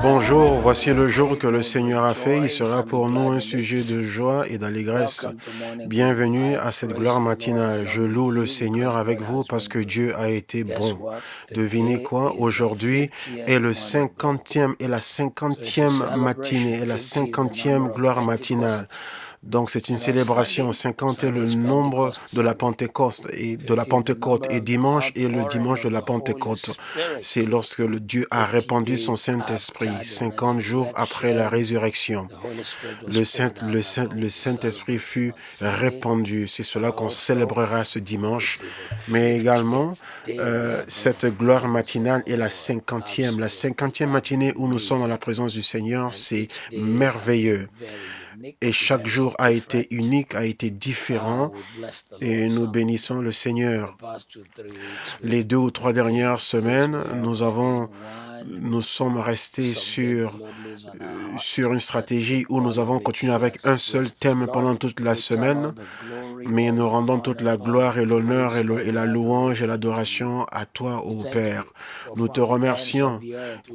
Bonjour, voici le jour que le Seigneur a fait. Il sera pour nous un sujet de joie et d'allégresse. Bienvenue à cette gloire matinale. Je loue le Seigneur avec vous parce que Dieu a été bon. Devinez quoi? Aujourd'hui est le 50e et la 50e matinée et la 50e gloire matinale. Donc c'est une célébration. 50 est le nombre de la Pentecôte et dimanche est le dimanche de la Pentecôte. C'est lorsque le Dieu a répandu son Saint-Esprit, 50 jours après la résurrection. Le Saint-Esprit fut répandu. C'est cela qu'on célébrera ce dimanche. Mais également, cette gloire matinale est la 50e. La 50e matinée où nous sommes dans la présence du Seigneur, c'est merveilleux. Et chaque jour a été unique, a été différent, et nous bénissons le Seigneur. Les 2 ou 3 dernières semaines, nous sommes restés sur une stratégie où nous avons continué avec un seul thème pendant toute la semaine, mais nous rendons toute la gloire et l'honneur et la louange et l'adoration à toi, ô Père. Nous te remercions,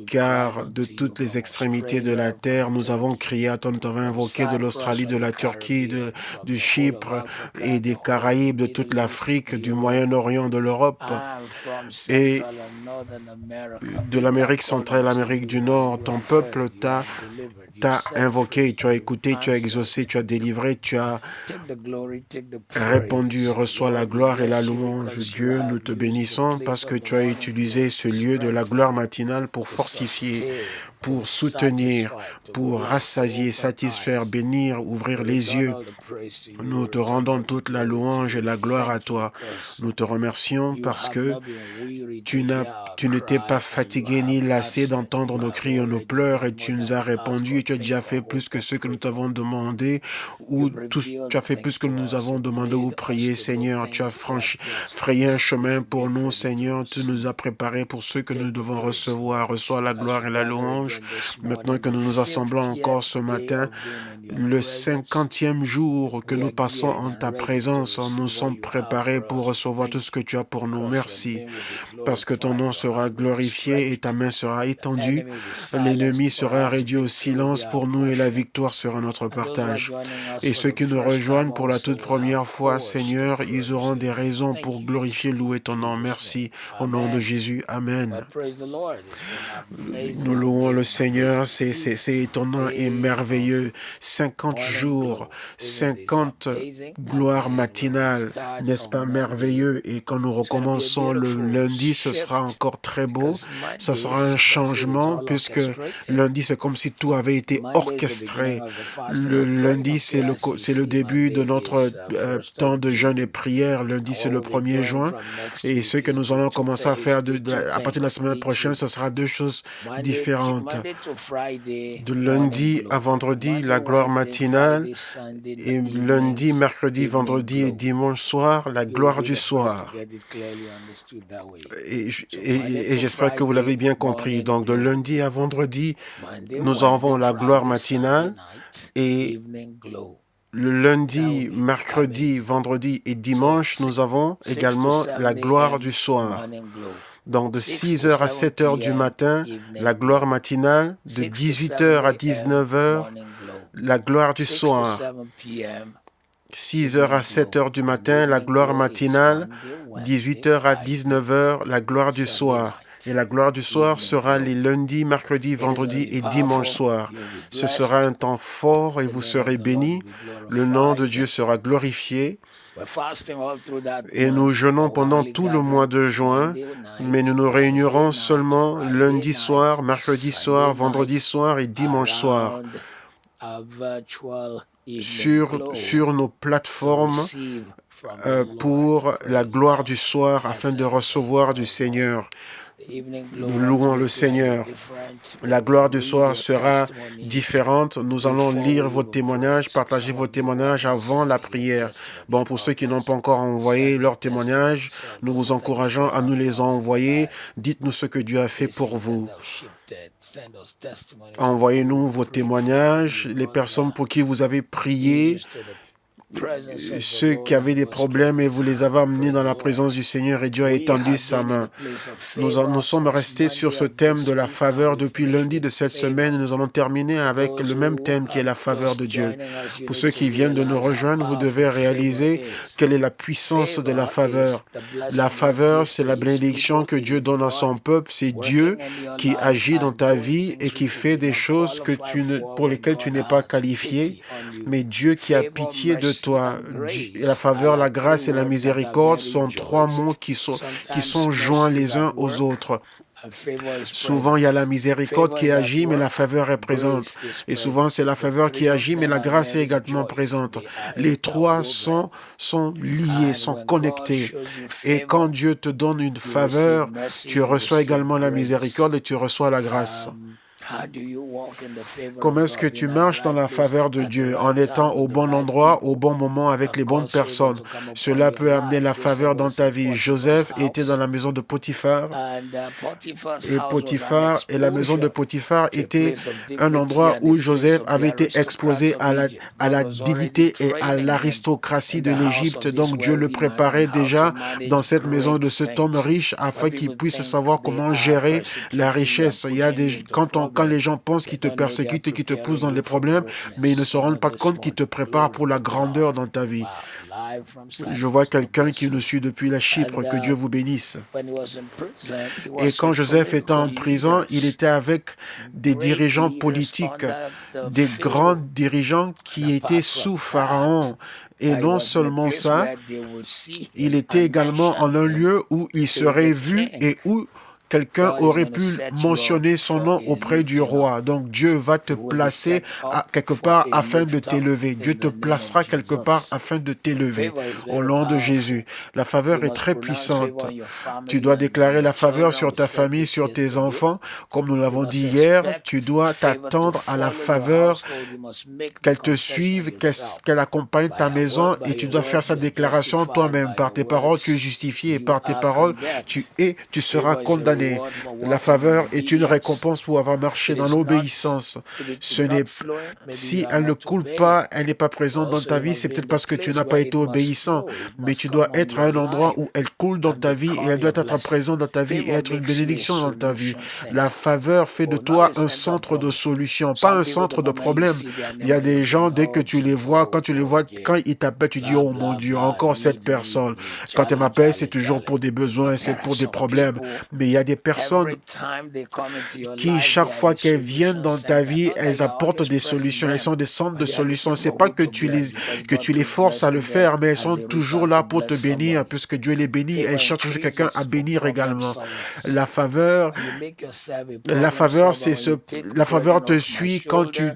car de toutes les extrémités de la terre, nous avons crié à toi, nous t'avons invoqué de l'Australie, de la Turquie, du Chypre et des Caraïbes, de toute l'Afrique, du Moyen-Orient, de l'Europe et de l'Amérique centrale, l'Amérique du Nord. Ton peuple t'a invoqué, tu as écouté, tu as exaucé, tu as délivré, tu as répondu. Reçois la gloire et la louange. Dieu, nous te bénissons parce que tu as utilisé ce lieu de la gloire matinale pour fortifier, pour soutenir, pour rassasier, satisfaire, bénir, ouvrir les yeux. Nous te rendons toute la louange et la gloire à toi. Nous te remercions parce que tu ne t'es pas fatigué ni lassé d'entendre nos cris et nos pleurs, et tu nous as répondu, et tu as déjà fait plus que ce que nous t'avons demandé, ou tu as fait plus que nous avons demandé ou prié, Seigneur. Tu as frayé un chemin pour nous, Seigneur. Tu nous as préparés pour ceux que nous devons recevoir. Reçois la gloire et la louange. Maintenant que nous nous assemblons encore ce matin, le 50e jour que nous passons en ta présence, nous sommes préparés pour recevoir tout ce que tu as pour nous. Merci, parce que ton nom sera glorifié et ta main sera étendue. L'ennemi sera réduit au silence pour nous et la victoire sera notre partage. Et ceux qui nous rejoignent pour la toute première fois, Seigneur, ils auront des raisons pour glorifier, louer ton nom. Merci. Au nom de Jésus. Amen. Nous louons le Seigneur. C'est étonnant et merveilleux. 50 jours, 50 gloires matinales, n'est-ce pas merveilleux? Et quand nous recommençons le lundi, ce sera encore très beau. Ce sera un changement puisque lundi, c'est comme si tout avait été orchestré. Le lundi, c'est le début de notre temps de jeûne et prière. Lundi, c'est le 1er juin. Et ce que nous allons commencer à faire à partir de la semaine prochaine, ce sera 2 choses différentes. De lundi à vendredi, la gloire matinale, et lundi, mercredi, vendredi et dimanche soir, la gloire du soir. Et j'espère que vous l'avez bien compris. Donc, de lundi à vendredi, nous avons la gloire matinale, et le lundi, mercredi, vendredi et dimanche, nous avons également la gloire du soir. Donc, de 6h à 7h du matin, la gloire matinale. De 18h à 19h, la gloire du soir. 6h à 7h du matin, la gloire matinale. 18h à 19h, la gloire du soir. Et la gloire du soir sera les lundis, mercredis, vendredis et dimanche soir. Ce sera un temps fort et vous serez bénis. Le nom de Dieu sera glorifié. Et nous jeûnons pendant tout le mois de juin, mais nous nous réunirons seulement lundi soir, mercredi soir, vendredi soir et dimanche soir sur nos plateformes pour la gloire du soir afin de recevoir du Seigneur. Nous louons le Seigneur. La gloire du soir sera différente. Nous allons lire vos témoignages, partager vos témoignages avant la prière. Bon, pour ceux qui n'ont pas encore envoyé leurs témoignages, nous vous encourageons à nous les envoyer. Dites-nous ce que Dieu a fait pour vous. Envoyez-nous vos témoignages, les personnes pour qui vous avez prié. ceux qui avaient des problèmes et vous les avez amenés dans la présence du Seigneur et Dieu a étendu sa main. Nous sommes restés sur ce thème de la faveur depuis lundi de cette semaine et nous allons terminer avec le même thème qui est la faveur de Dieu. Pour ceux qui viennent de nous rejoindre, vous devez réaliser quelle est la puissance de la faveur. La faveur, c'est la bénédiction que Dieu donne à son peuple. C'est Dieu qui agit dans ta vie et qui fait des choses pour lesquelles tu n'es pas qualifié, mais Dieu qui a pitié de toi. La faveur, la grâce et la miséricorde sont trois mots qui sont joints les uns aux autres. Souvent, il y a la miséricorde qui agit, mais la faveur est présente. Et souvent, c'est la faveur qui agit, mais la grâce est également présente. Les trois sont liés, sont connectés. Et quand Dieu te donne une faveur, tu reçois également la miséricorde et tu reçois la grâce. Comment est-ce que tu marches dans la faveur de Dieu? En étant au bon endroit, au bon moment, avec les bonnes personnes. Cela peut amener la faveur dans ta vie. Joseph était dans la maison de Potiphar. Et la maison de Potiphar était un endroit où Joseph avait été exposé à la dignité et à l'aristocratie de l'Égypte. Donc Dieu le préparait déjà dans cette maison de cet homme riche afin qu'il puisse savoir comment gérer la richesse. Il y a quand les gens pensent qu'ils te persécutent et qu'ils te poussent dans les problèmes, mais ils ne se rendent pas compte qu'ils te préparent pour la grandeur dans ta vie. Je vois quelqu'un qui nous suit depuis la Chypre, que Dieu vous bénisse. Et quand Joseph était en prison, il était avec des dirigeants politiques, des grands dirigeants qui étaient sous Pharaon. Et non seulement ça, il était également en un lieu où il serait vu et où quelqu'un aurait pu mentionner son nom auprès du roi. Donc Dieu va te placer quelque part afin de t'élever. Dieu te placera quelque part afin de t'élever. Au nom de Jésus. La faveur est très puissante. Tu dois déclarer la faveur sur ta famille, sur tes enfants. Comme nous l'avons dit hier, tu dois t'attendre à la faveur, qu'elle te suive, qu'elle accompagne ta maison et tu dois faire sa déclaration toi-même. Par tes paroles, tu es justifié et par tes paroles, tu seras condamné. La faveur est une récompense pour avoir marché dans l'obéissance. Si elle ne coule pas, elle n'est pas présente dans ta vie, c'est peut-être parce que tu n'as pas été obéissant. Mais tu dois être à un endroit où elle coule dans ta vie et elle doit être présente dans ta vie et être une bénédiction dans ta vie. La faveur fait de toi un centre de solution, pas un centre de problème. Il y a des gens, dès que tu les vois, quand ils t'appellent, tu dis, oh mon Dieu, encore cette personne. Quand elle m'appelle, c'est toujours pour des besoins, c'est pour des problèmes. Mais il y a des personnes qui, chaque fois qu'elles viennent dans ta vie, elles apportent des solutions. Elles sont des centres de solutions. C'est pas que tu les forces à le faire, mais elles sont toujours là pour te bénir, puisque Dieu les bénit. Elles cherchent toujours quelqu'un à bénir également. La faveur te suit quand tu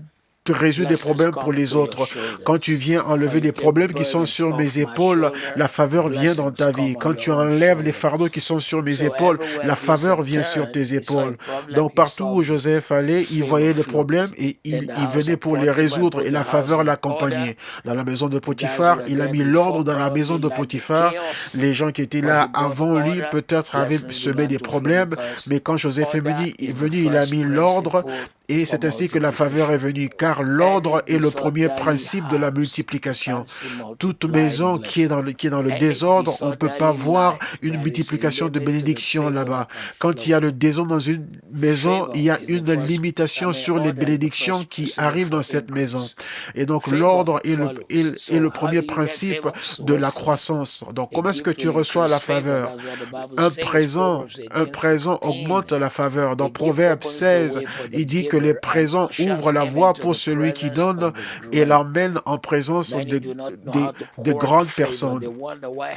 résous des problèmes pour les autres. Quand tu viens enlever des problèmes qui sont sur mes épaules, la faveur vient dans ta vie. Quand tu enlèves les fardeaux qui sont sur mes épaules, la faveur vient sur tes épaules. Donc partout où Joseph allait, il voyait des problèmes et il venait pour les résoudre et la faveur l'accompagnait. Dans la maison de Potiphar, il a mis l'ordre dans la maison de Potiphar. Les gens qui étaient là avant lui peut-être avaient semé des problèmes, mais quand Joseph est venu, il a mis l'ordre. Et c'est ainsi que la faveur est venue, car l'ordre est le premier principe de la multiplication. Toute maison qui est dans le désordre, on ne peut pas voir une multiplication de bénédictions là-bas. Quand il y a le désordre dans une maison, il y a une limitation sur les bénédictions qui arrivent dans cette maison. Et donc l'ordre est le premier principe de la croissance. Donc comment est-ce que tu reçois la faveur? Un présent augmente la faveur. Dans Proverbe 16, il dit que les présents ouvrent la voie pour celui qui donne et l'emmène en présence de grandes personnes.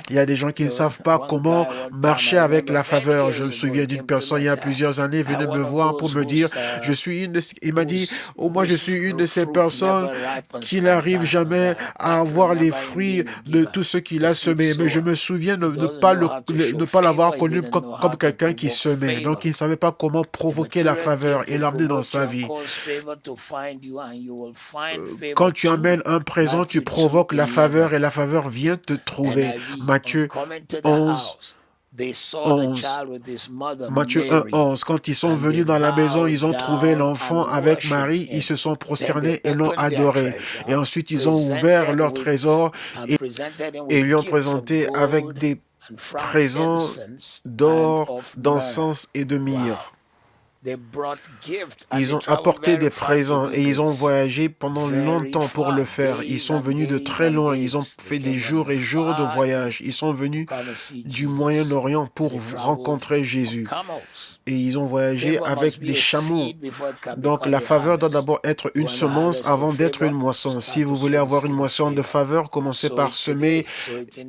Il y a des gens qui ne savent pas comment marcher avec la faveur. Je me souviens d'une personne il y a plusieurs années venait me voir pour me dire, il m'a dit, moi je suis une de ces personnes qui n'arrive jamais à avoir les fruits de tout ce qu'il a semé. Mais je me souviens de ne pas l'avoir connu comme quelqu'un qui semait. Donc il ne savait pas comment provoquer la faveur et l'amener dans sa vie. Quand tu amènes un présent, tu provoques la faveur et la faveur vient te trouver. Matthieu 11, 11. Matthieu 1, 11. Quand ils sont venus dans la maison, ils ont trouvé l'enfant avec Marie, ils se sont prosternés et l'ont adoré. Et ensuite, ils ont ouvert leur trésor et lui ont présenté avec des présents d'or, d'encens et de myrrhe. Ils ont apporté des présents et ils ont voyagé pendant longtemps pour le faire. Ils sont venus de très loin. Ils ont fait des jours et jours de voyage. Ils sont venus du Moyen-Orient pour rencontrer Jésus. Et ils ont voyagé avec des chameaux. Donc la faveur doit d'abord être une semence avant d'être une moisson. Si vous voulez avoir une moisson de faveur, commencez par semer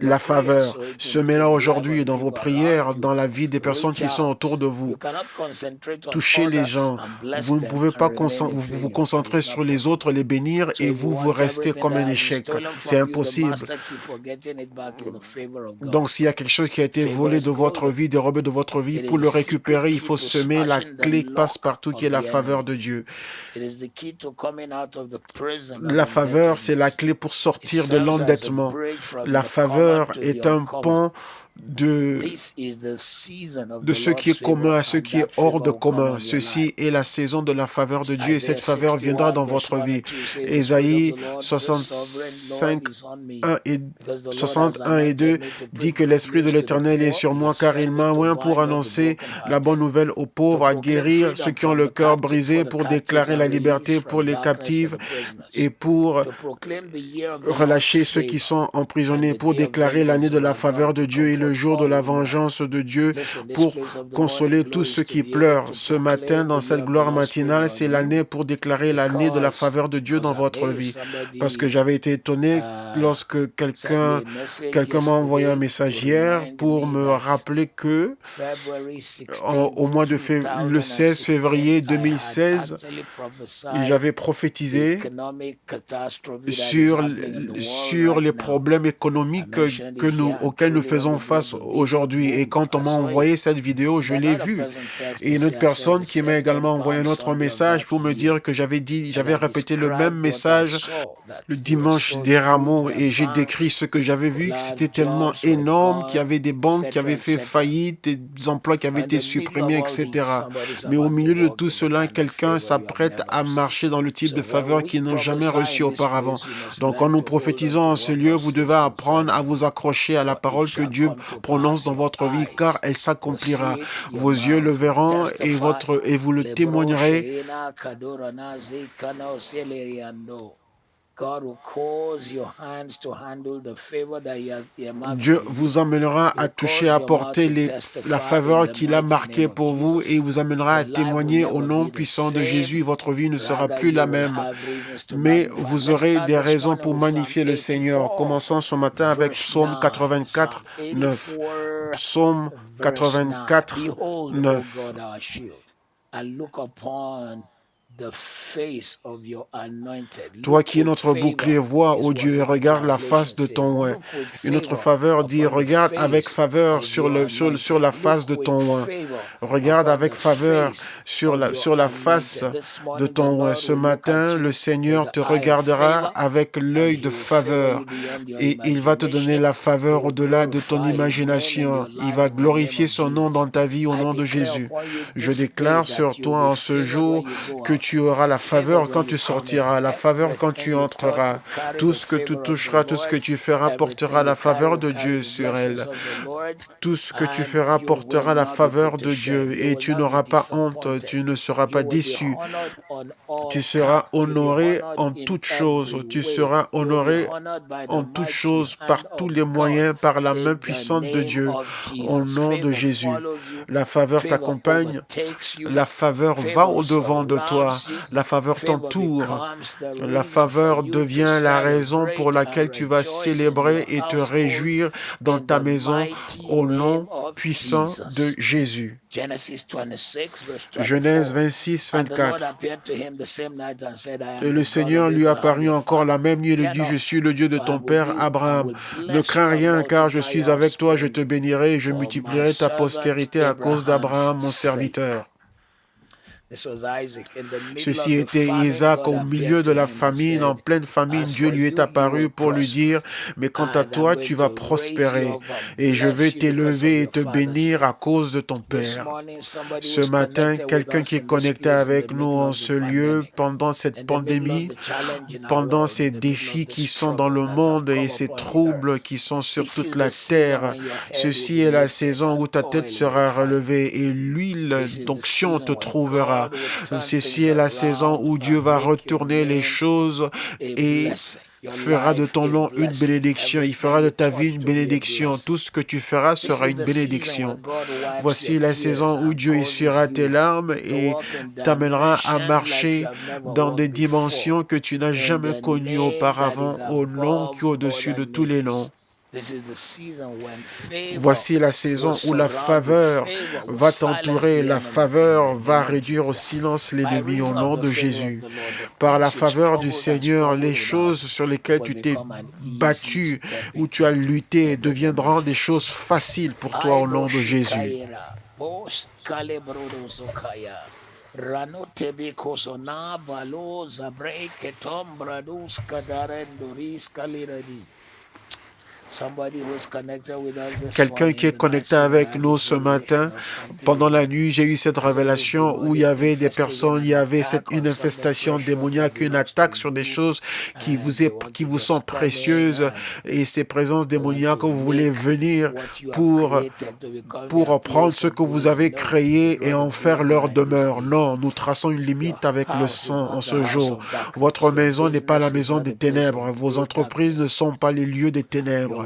la faveur. Semez-la aujourd'hui dans vos prières, dans la vie des personnes qui sont autour de vous. Touchez les gens. Vous ne pouvez pas vous concentrer sur les autres, les bénir et vous restez comme un échec. C'est impossible. Donc s'il y a quelque chose qui a été volé de votre vie, dérobé de votre vie, pour le récupérer, il faut semer la clé passe-partout qui est la faveur de Dieu. La faveur, c'est la clé pour sortir de l'endettement. La faveur est un pont de ce qui est commun à ce qui est hors de commun. Ceci est la saison de la faveur de Dieu et cette faveur viendra dans votre vie. Ésaïe 65, 61 et 2 dit que l'Esprit de l'Éternel est sur moi car il m'a oint pour annoncer la bonne nouvelle aux pauvres, à guérir ceux qui ont le cœur brisé, pour déclarer la liberté pour les captives et pour relâcher ceux qui sont emprisonnés, pour déclarer l'année de la faveur de Dieu et le jour de la vengeance de Dieu, pour consoler tous ceux qui pleurent. Ce matin, dans cette gloire matinale, c'est l'année pour déclarer l'année de la faveur de Dieu dans votre vie. Parce que j'avais été étonné lorsque quelqu'un m'a envoyé un message hier pour me rappeler que au mois de le 16 février 2016, j'avais prophétisé sur les problèmes économiques auxquels nous faisons face aujourd'hui. Et quand on m'a envoyé cette vidéo, je l'ai vue. Et une autre personne qui m'a également envoyé un autre message pour me dire que j'avais répété le même message le dimanche des Rameaux et j'ai décrit ce que j'avais vu, que c'était tellement énorme, qu'il y avait des banques qui avaient fait faillite, des emplois qui avaient été supprimés, etc. Mais au milieu de tout cela, quelqu'un s'apprête à marcher dans le type de faveur qu'ils n'ont jamais reçu auparavant. Donc, en nous prophétisant en ce lieu, vous devez apprendre à vous accrocher à la parole que Dieu prononce dans votre vie, car elle s'accomplira. Vos yeux le verront et vous le témoignerez. Dieu vous amènera à toucher, à porter la faveur qu'il a marquée pour vous et vous amènera à témoigner au nom puissant de Jésus. Votre vie ne sera plus la même, mais vous aurez des raisons pour magnifier le Seigneur. Commençons ce matin avec Psaume 84, 9. Psaume 84, 9. Toi qui es notre bouclier, vois, ô Dieu, et regarde la face de ton oint. Une autre faveur dit, regarde avec faveur sur la face de ton oint. Regarde avec faveur sur la face de ton oint. Ce matin, le Seigneur te regardera avec l'œil de faveur et il va te donner la faveur au-delà de ton imagination. Il va glorifier son nom dans ta vie au nom de Jésus. Je déclare sur toi en ce jour que tu auras la faveur quand tu sortiras, la faveur quand tu entreras. Tout ce que tu toucheras, tout ce que tu feras portera la faveur de Dieu sur elle. Tout ce que tu feras portera la faveur de Dieu et tu n'auras pas honte, tu ne seras pas déçu. Tu seras honoré en toutes choses. Tu seras honoré en toutes choses par tous les moyens, par la main puissante de Dieu. Au nom de Jésus, la faveur t'accompagne, la faveur va au-devant de toi, la faveur t'entoure, la faveur devient la raison pour laquelle tu vas célébrer et te réjouir dans ta maison au nom puissant de Jésus. Genèse 26, 24. Et le Seigneur lui apparut encore la même nuit et lui dit, je suis le Dieu de ton père Abraham. Ne crains rien, car je suis avec toi, je te bénirai et je multiplierai ta postérité à cause d'Abraham, mon serviteur. Ceci était Isaac au milieu de la famine, en pleine famine. Dieu lui est apparu pour lui dire, mais quant à toi, tu vas prospérer et je vais t'élever et te bénir à cause de ton père. Ce matin, quelqu'un qui est connecté avec nous en ce lieu pendant cette pandémie, pendant ces défis qui sont dans le monde et ces troubles qui sont sur toute la terre, ceci est la saison où ta tête sera relevée et l'huile d'onction te trouvera. Ceci est la saison où Dieu va retourner les choses et fera de ton nom une bénédiction. Il fera de ta vie une bénédiction. Tout ce que tu feras sera une bénédiction. Voici la saison où Dieu essuiera tes larmes et t'amènera à marcher dans des dimensions que tu n'as jamais connues auparavant, au nom qui est au-dessus de tous les noms. Voici la saison où la faveur va t'entourer, la faveur va réduire au silence l'ennemi au nom de Jésus. Par la faveur du Seigneur, les choses sur lesquelles tu t'es battu, où tu as lutté, deviendront des choses faciles pour toi au nom de Jésus. Quelqu'un qui est connecté avec nous ce matin, pendant la nuit, j'ai eu cette révélation où il y avait des personnes, il y avait une infestation démoniaque, une attaque sur des choses qui vous sont précieuses et ces présences démoniaques, vous voulez venir pour prendre ce que vous avez créé et en faire leur demeure. Non, nous traçons une limite avec le sang en ce jour. Votre maison n'est pas la maison des ténèbres. Vos entreprises ne sont pas les lieux des ténèbres.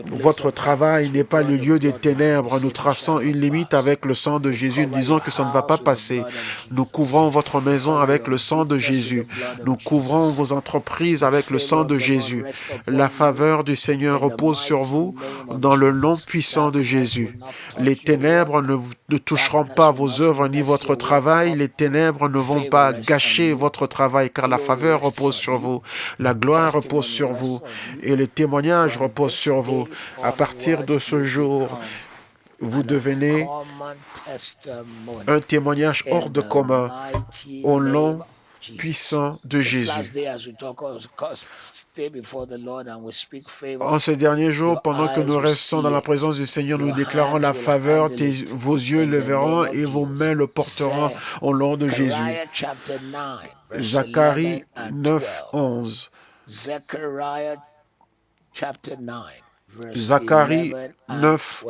Votre travail n'est pas le lieu des ténèbres. Nous traçons une limite avec le sang de Jésus. Nous disons que ça ne va pas passer. Nous couvrons votre maison avec le sang de Jésus. Nous couvrons vos entreprises avec le sang de Jésus. La faveur du Seigneur repose sur vous dans le nom puissant de Jésus. Les ténèbres ne toucheront pas vos œuvres ni votre travail. Les ténèbres ne vont pas gâcher votre travail car la faveur repose sur vous. La gloire repose sur vous et les témoignages reposent sur vous. À partir de ce jour, vous devenez un témoignage hors de commun au nom puissant de Jésus. En ces derniers jours, pendant que nous restons dans la présence du Seigneur, nous déclarons la faveur, vos yeux le verront et vos mains le porteront au nom de Jésus. Zacharie 9, 11. Zacharie 9,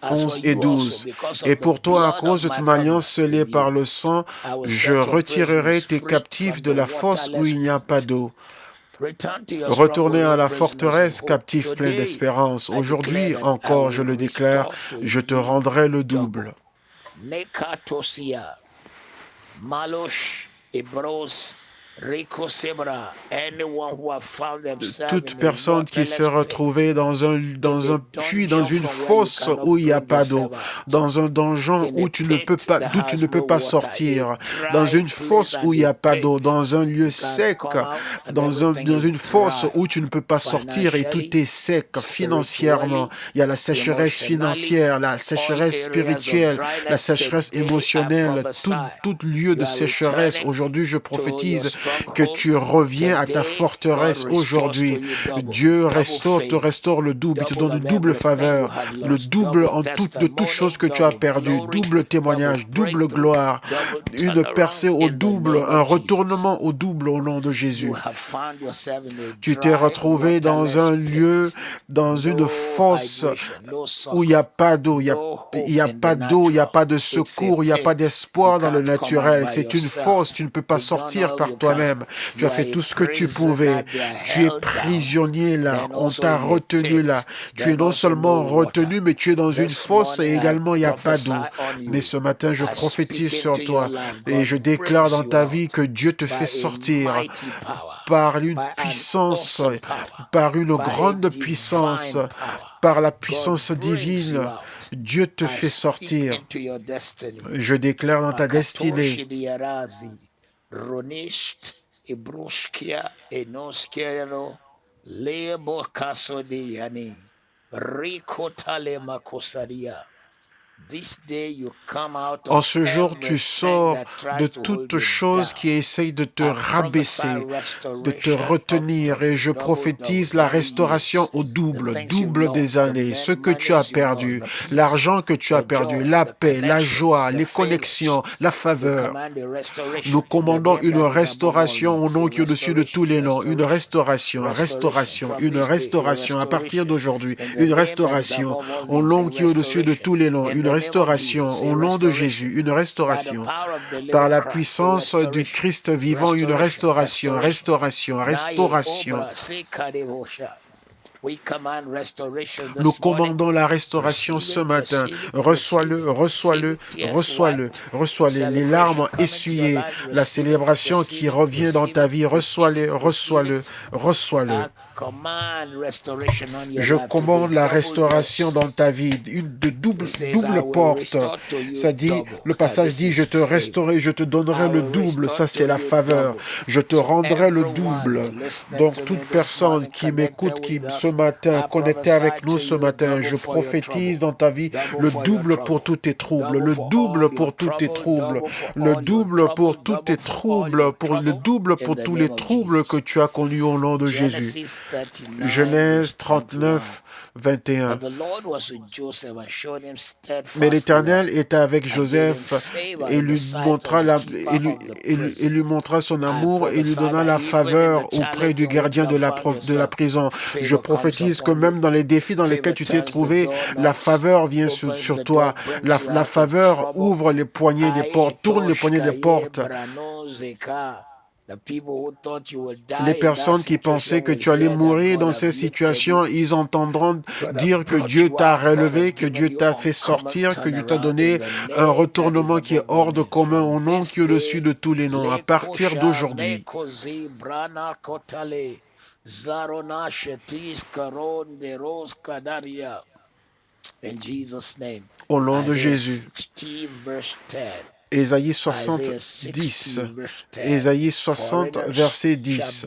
11 et 12. Et pour toi, à cause de ton alliance scellée par le sang, je retirerai tes captifs de la fosse où il n'y a pas d'eau. Retournez à la forteresse, captifs pleins d'espérance. Aujourd'hui encore, je le déclare, je te rendrai le double. Toute personne qui s'est retrouvée dans un puits, dans une fosse où il n'y a pas d'eau, dans un donjon d'où tu ne peux pas sortir, dans une fosse où il n'y a pas d'eau, dans un lieu sec, dans une fosse où tu ne peux pas sortir et tout est sec financièrement. Il y a la sécheresse financière, la sécheresse spirituelle, la sécheresse émotionnelle, tout lieu de sécheresse. Aujourd'hui, je prophétise que tu reviens à ta forteresse aujourd'hui. Dieu te restaure le double, il te donne une double faveur, le double de toutes choses que tu as perdues, double témoignage, double gloire, une percée au double, un retournement au double au nom de Jésus. Tu t'es retrouvé dans un lieu, dans une fosse où il n'y a pas d'eau, il n'y a pas d'eau, il n'y a pas de secours, il n'y a pas d'espoir dans le naturel. C'est une fosse, tu ne peux pas sortir par toi-même. Tu as fait tout ce que tu pouvais. Tu es prisonnier là. On t'a retenu là. Tu es non seulement retenu, mais tu es dans une fosse et également il n'y a pas d'eau. Mais ce matin, je prophétise sur toi et je déclare dans ta vie que Dieu te fait sortir par une puissance, par une grande puissance, par la puissance divine. Dieu te fait sortir. Je déclare dans ta destinée. Ibrushkia enoskero lebo kaso de yani rikotale makosaria En ce jour, tu sors de toute chose qui essaye de te rabaisser, de te retenir, et je prophétise la restauration au double des années, ce que tu as perdu, l'argent que tu as perdu, la paix, la joie, les connexions, la faveur. Nous commandons une restauration au nom qui est au-dessus de tous les noms, une restauration, une restauration à partir d'aujourd'hui, une restauration au nom qui est au-dessus de tous les noms, une restauration au nom de Jésus, une restauration. Par la puissance du Christ vivant, une restauration. Nous commandons la restauration ce matin. Reçois-le. Les larmes essuyées, la célébration qui revient dans ta vie, reçois-le. Je commande la restauration dans ta vie, une de double porte. Ça dit, le passage dit, je te restaurerai, je te donnerai le double. Ça, c'est la faveur. Je te rendrai le double. Donc, toute personne qui m'écoute, qui ce matin, connectée avec nous ce matin, je prophétise dans ta vie le double pour tous tes troubles, le double pour tous tes troubles, le double pour tous tes troubles, pour le double pour tous les troubles que tu as connus au nom de Jésus. Genèse 39, 21. Mais l'Éternel était avec Joseph et lui montra son amour et lui donna la faveur auprès du gardien de la prison. Je prophétise que même dans les défis dans lesquels tu t'es trouvé, la faveur vient sur toi. La faveur ouvre les poignées des portes, tourne les poignées des portes. Les personnes qui pensaient que tu allais mourir dans ces situations, ils entendront dire que Dieu t'a relevé, que Dieu t'a fait sortir, que Dieu t'a donné un retournement qui est hors de commun au nom qui est au-dessus de tous les noms. À partir d'aujourd'hui, au nom de Jésus. Ésaïe 70, Ésaïe 60, verset 10.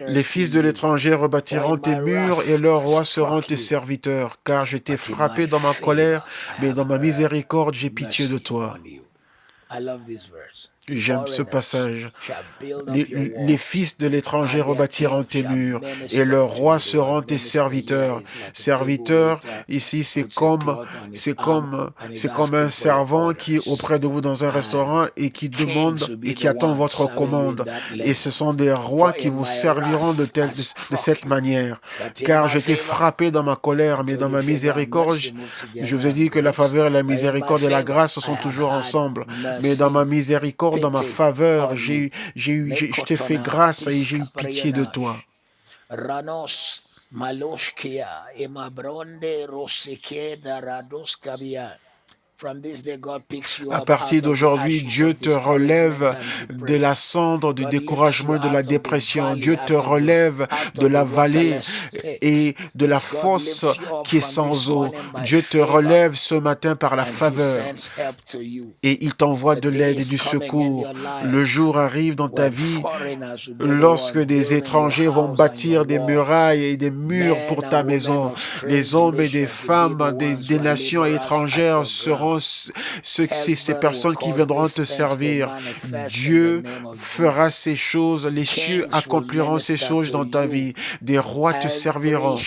Les fils de l'étranger rebâtiront tes murs et leurs rois seront tes serviteurs, car je t'ai frappé dans ma colère, mais dans ma miséricorde, j'ai pitié de toi. J'aime ce passage. Les fils de l'étranger rebâtiront tes murs et leurs rois seront tes serviteurs. Serviteur, ici, c'est comme un servant qui est auprès de vous dans un restaurant et qui demande et qui attend votre commande. Et ce sont des rois qui vous serviront de cette manière. Car je t'ai frappé dans ma colère, mais dans ma miséricorde, je vous ai dit que la faveur et la miséricorde et la grâce sont toujours ensemble. Mais dans ma miséricorde, dans ma faveur, je t'ai fait grâce et j'ai eu pitié de toi. À partir d'aujourd'hui, Dieu te relève de la cendre, du découragement, de la dépression. Dieu te relève de la vallée et de la fosse qui est sans eau. Dieu te relève ce matin par la faveur et il t'envoie de l'aide et du secours. Le jour arrive dans ta vie lorsque des étrangers vont bâtir des murailles et des murs pour ta maison. Les hommes et des femmes des nations étrangères seront ces personnes qui viendront te servir. Dieu fera ces choses, les cieux accompliront ces choses dans ta vie. Des rois te serviront.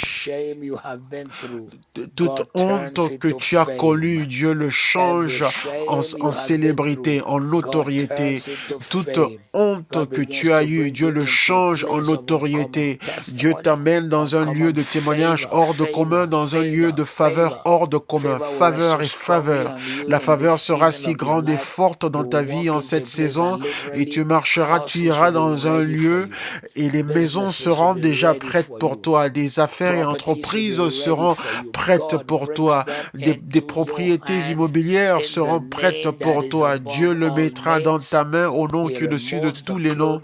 Toute honte que tu as connue, Dieu le change en célébrité, en notoriété. Toute honte que tu as eue, Dieu le change en notoriété. Dieu t'amène dans un lieu de témoignage hors de commun, dans un lieu de faveur hors de commun. Faveur et faveur. La faveur sera si grande et forte dans ta vie en cette saison et tu marcheras, tu iras dans un lieu et les maisons seront déjà prêtes pour toi. Des affaires et entreprises seront prêtes pour toi. Des propriétés immobilières seront prêtes pour toi. Dieu le mettra dans ta main au nom qui est au-dessus de tous les noms.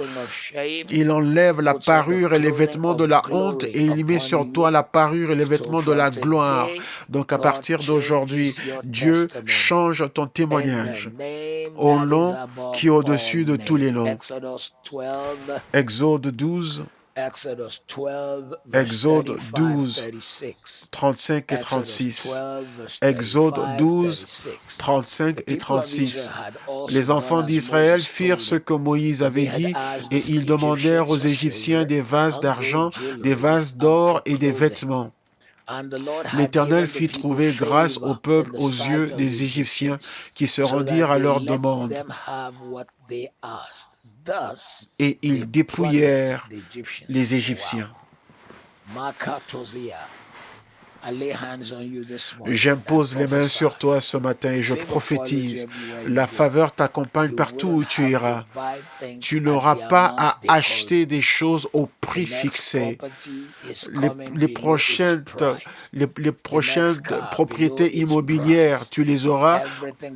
Il enlève la parure et les vêtements de la honte et il met sur toi la parure et les vêtements de la gloire. Donc à partir d'aujourd'hui, Dieu change ton témoignage au nom qui est au-dessus de tous les noms. Exode 12, Exode 12, 35 et 36. Exode 12, 35 et 36. Les enfants d'Israël firent ce que Moïse avait dit, et ils demandèrent aux Égyptiens des vases d'argent, des vases d'or et des vêtements. L'Éternel fit trouver grâce au peuple aux yeux des Égyptiens qui se rendirent à leur demande. Et ils dépouillèrent les Égyptiens. J'impose les mains sur toi ce matin et je prophétise. La faveur t'accompagne partout où tu iras. Tu n'auras pas à acheter des choses au prix fixé. Les prochaines propriétés immobilières, tu les auras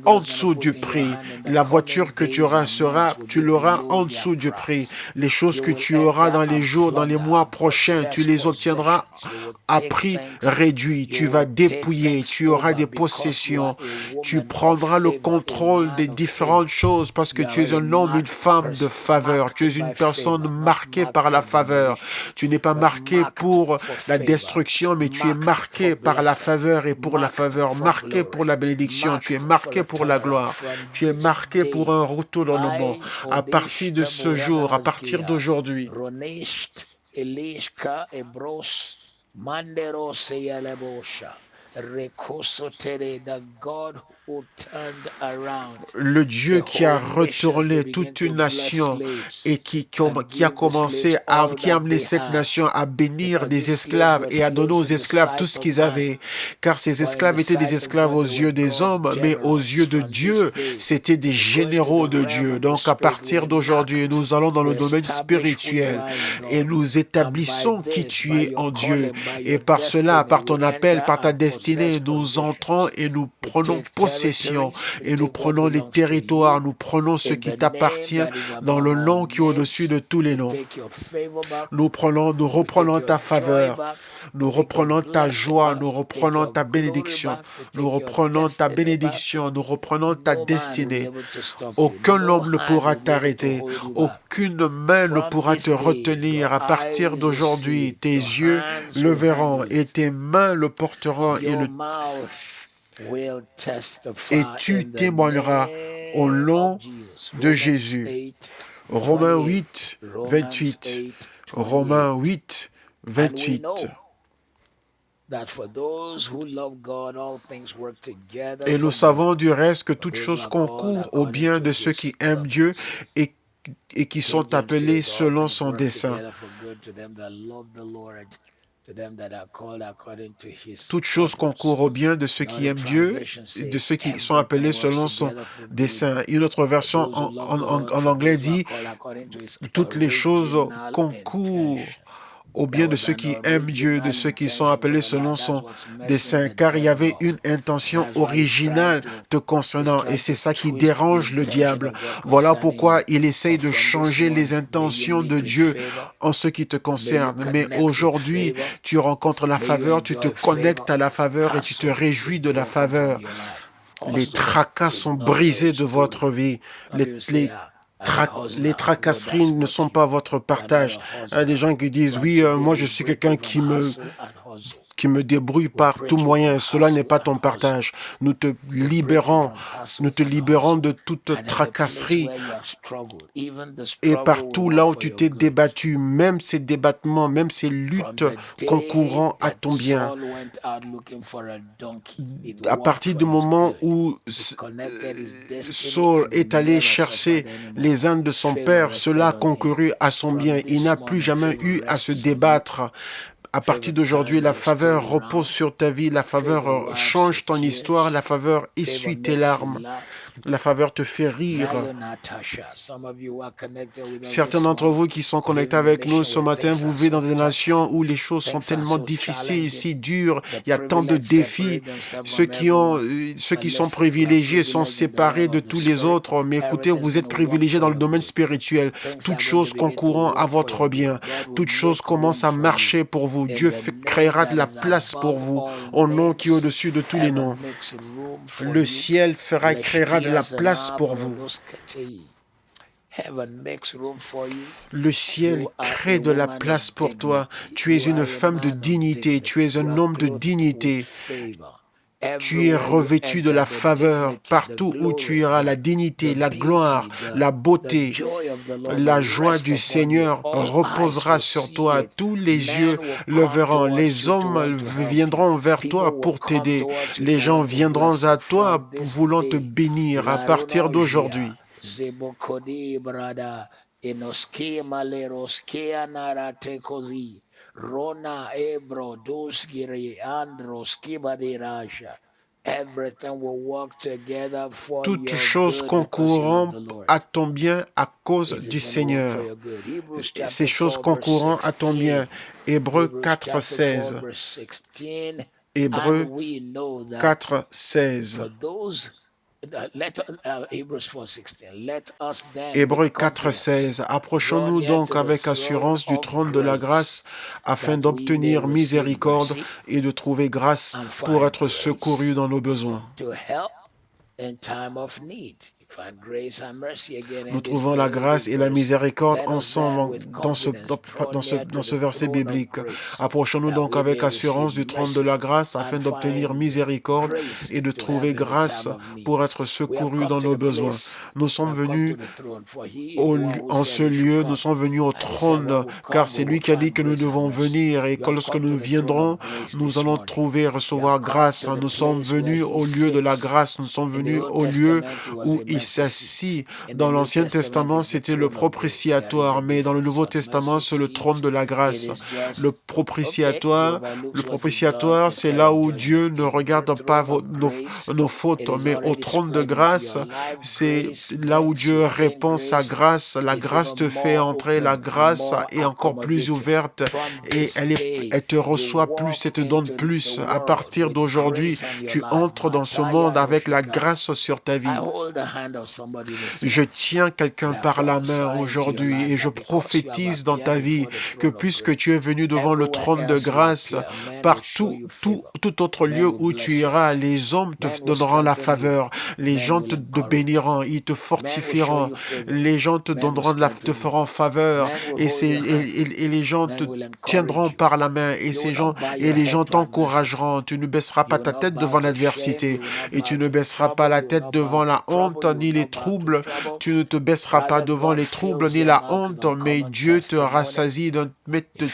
en dessous du prix. La voiture que tu auras tu l'auras en dessous du prix. Les choses que tu auras dans les jours, dans les mois prochains, tu les obtiendras à prix réduit. Tu vas dépouiller, tu auras des possessions, tu prendras le contrôle des différentes choses parce que tu es un homme, une femme de faveur. Tu es une personne marquée par la faveur. Tu n'es pas marqué pour la destruction, mais tu es marqué par la faveur et pour la faveur, marqué pour la bénédiction, tu es marqué pour la gloire, tu es marqué pour un retournement. À partir de ce jour, à partir d'aujourd'hui, Mandero Seyalebosha. Le Dieu qui a retourné toute une nation et qui a amené cette nation à bénir des esclaves et à donner aux esclaves tout ce qu'ils avaient. Car ces esclaves étaient des esclaves aux yeux des hommes, mais aux yeux de Dieu, c'était des généraux de Dieu. Donc à partir d'aujourd'hui, nous allons dans le domaine spirituel et nous établissons qui tu es en Dieu. Et par cela, par ton appel, par ta destinée, nous entrons et nous prenons possession et nous prenons les territoires, nous prenons ce qui t'appartient dans le nom qui est au-dessus de tous les noms. Nous reprenons ta faveur, nous reprenons ta joie, nous reprenons ta bénédiction, nous reprenons ta bénédiction, nous reprenons ta destinée. Aucun homme ne pourra t'arrêter, aucune main ne pourra te retenir. À partir d'aujourd'hui, tes yeux le verront et tes mains le porteront et tu témoigneras au nom de Jésus. Romains 8, 28. Romains 8, 28. Et nous savons du reste que toutes choses concourent au bien de ceux qui aiment Dieu et qui sont appelés selon son dessein. Toutes choses concourent au bien de ceux qui aiment Dieu et de ceux qui sont appelés selon son dessein. Une autre version en anglais dit « Toutes les choses concourent au bien de ceux qui aiment Dieu, de ceux qui sont appelés selon son dessein, car il y avait une intention originale te concernant, et c'est ça qui dérange le diable. Voilà pourquoi il essaye de changer les intentions de Dieu en ce qui te concerne. Mais aujourd'hui, tu rencontres la faveur, tu te connectes à la faveur et tu te réjouis de la faveur. Les tracas sont brisés de votre vie. Les tracasseries ne sont pas votre partage. Il y a des gens qui disent, oui, moi je suis quelqu'un qui me débrouille par tout moyen. Cela n'est pas ton partage. Nous te libérons de toute tracasserie. Et partout là où tu t'es débattu, même ces débattements, même ces luttes concourant à ton bien. À partir du moment où Saul est allé chercher les ânes de son père, cela a concouru à son bien. Il n'a plus jamais eu à se débattre. À partir d'aujourd'hui, la faveur repose sur ta vie, la faveur change ton histoire, la faveur essuie tes larmes, la faveur te fait rire. Certains d'entre vous qui sont connectés avec nous ce matin, vous vivez dans des nations où les choses sont tellement difficiles, si dures, il y a tant de défis. Ceux qui sont privilégiés sont séparés de tous les autres, mais écoutez, vous êtes privilégiés dans le domaine spirituel. Toutes choses concourant à votre bien, toutes choses commencent à marcher pour vous. Dieu créera de la place pour vous au nom qui est au-dessus de tous les noms. Le ciel créera de la place pour vous. Le ciel crée de la place pour toi. Tu es une femme de dignité, tu es un homme de dignité. Tu es revêtu de la faveur partout où tu iras, la dignité, la gloire, la beauté, la joie du Seigneur reposera sur toi. Tous les yeux le verront. Les hommes viendront vers toi pour t'aider. Les gens viendront à toi voulant te bénir à partir d'aujourd'hui. Rona ebro dosgire androskibadiraja. Toutes choses concourront à ton bien à cause du Seigneur. Ces choses concourront à ton bien. Hébreux 4:16. Hébreux 4:16. Hébreux 4:16. Approchons-nous donc avec assurance du trône de la grâce afin d'obtenir miséricorde et de trouver grâce pour être secourus dans nos besoins. Nous trouvons la grâce et la miséricorde ensemble dans ce verset biblique. Approchons-nous donc avec assurance du trône de la grâce afin d'obtenir miséricorde et de trouver grâce pour être secourus dans nos besoins. Nous sommes venus en ce lieu, nous sommes venus au trône, car c'est lui qui a dit que nous devons venir et que lorsque nous viendrons, nous allons trouver et recevoir grâce. Nous sommes venus au lieu de la grâce, nous sommes venus au lieu où il s'assit. Dans l'Ancien Testament, c'était le propitiatoire, mais dans le Nouveau Testament, c'est le trône de la grâce. Le propitiatoire, c'est là où Dieu ne regarde pas nos fautes, mais au trône de grâce, c'est là où Dieu répand sa grâce. La grâce te fait entrer, la grâce est encore plus ouverte et elle te reçoit plus, elle te donne plus. À partir d'aujourd'hui, tu entres dans ce monde avec la grâce sur ta vie. Je tiens quelqu'un par la main aujourd'hui et je prophétise dans ta vie que puisque tu es venu devant le trône de grâce, partout, tout autre lieu où tu iras, les hommes te donneront la faveur, les gens te béniront, ils te fortifieront, les gens te donneront te feront faveur et les gens te tiendront par la main et les gens t'encourageront. Tu ne baisseras pas ta tête devant l'adversité et tu ne baisseras pas la tête devant la honte ni les troubles. Tu ne te baisseras pas devant les troubles ni la honte, mais Dieu te rassasie de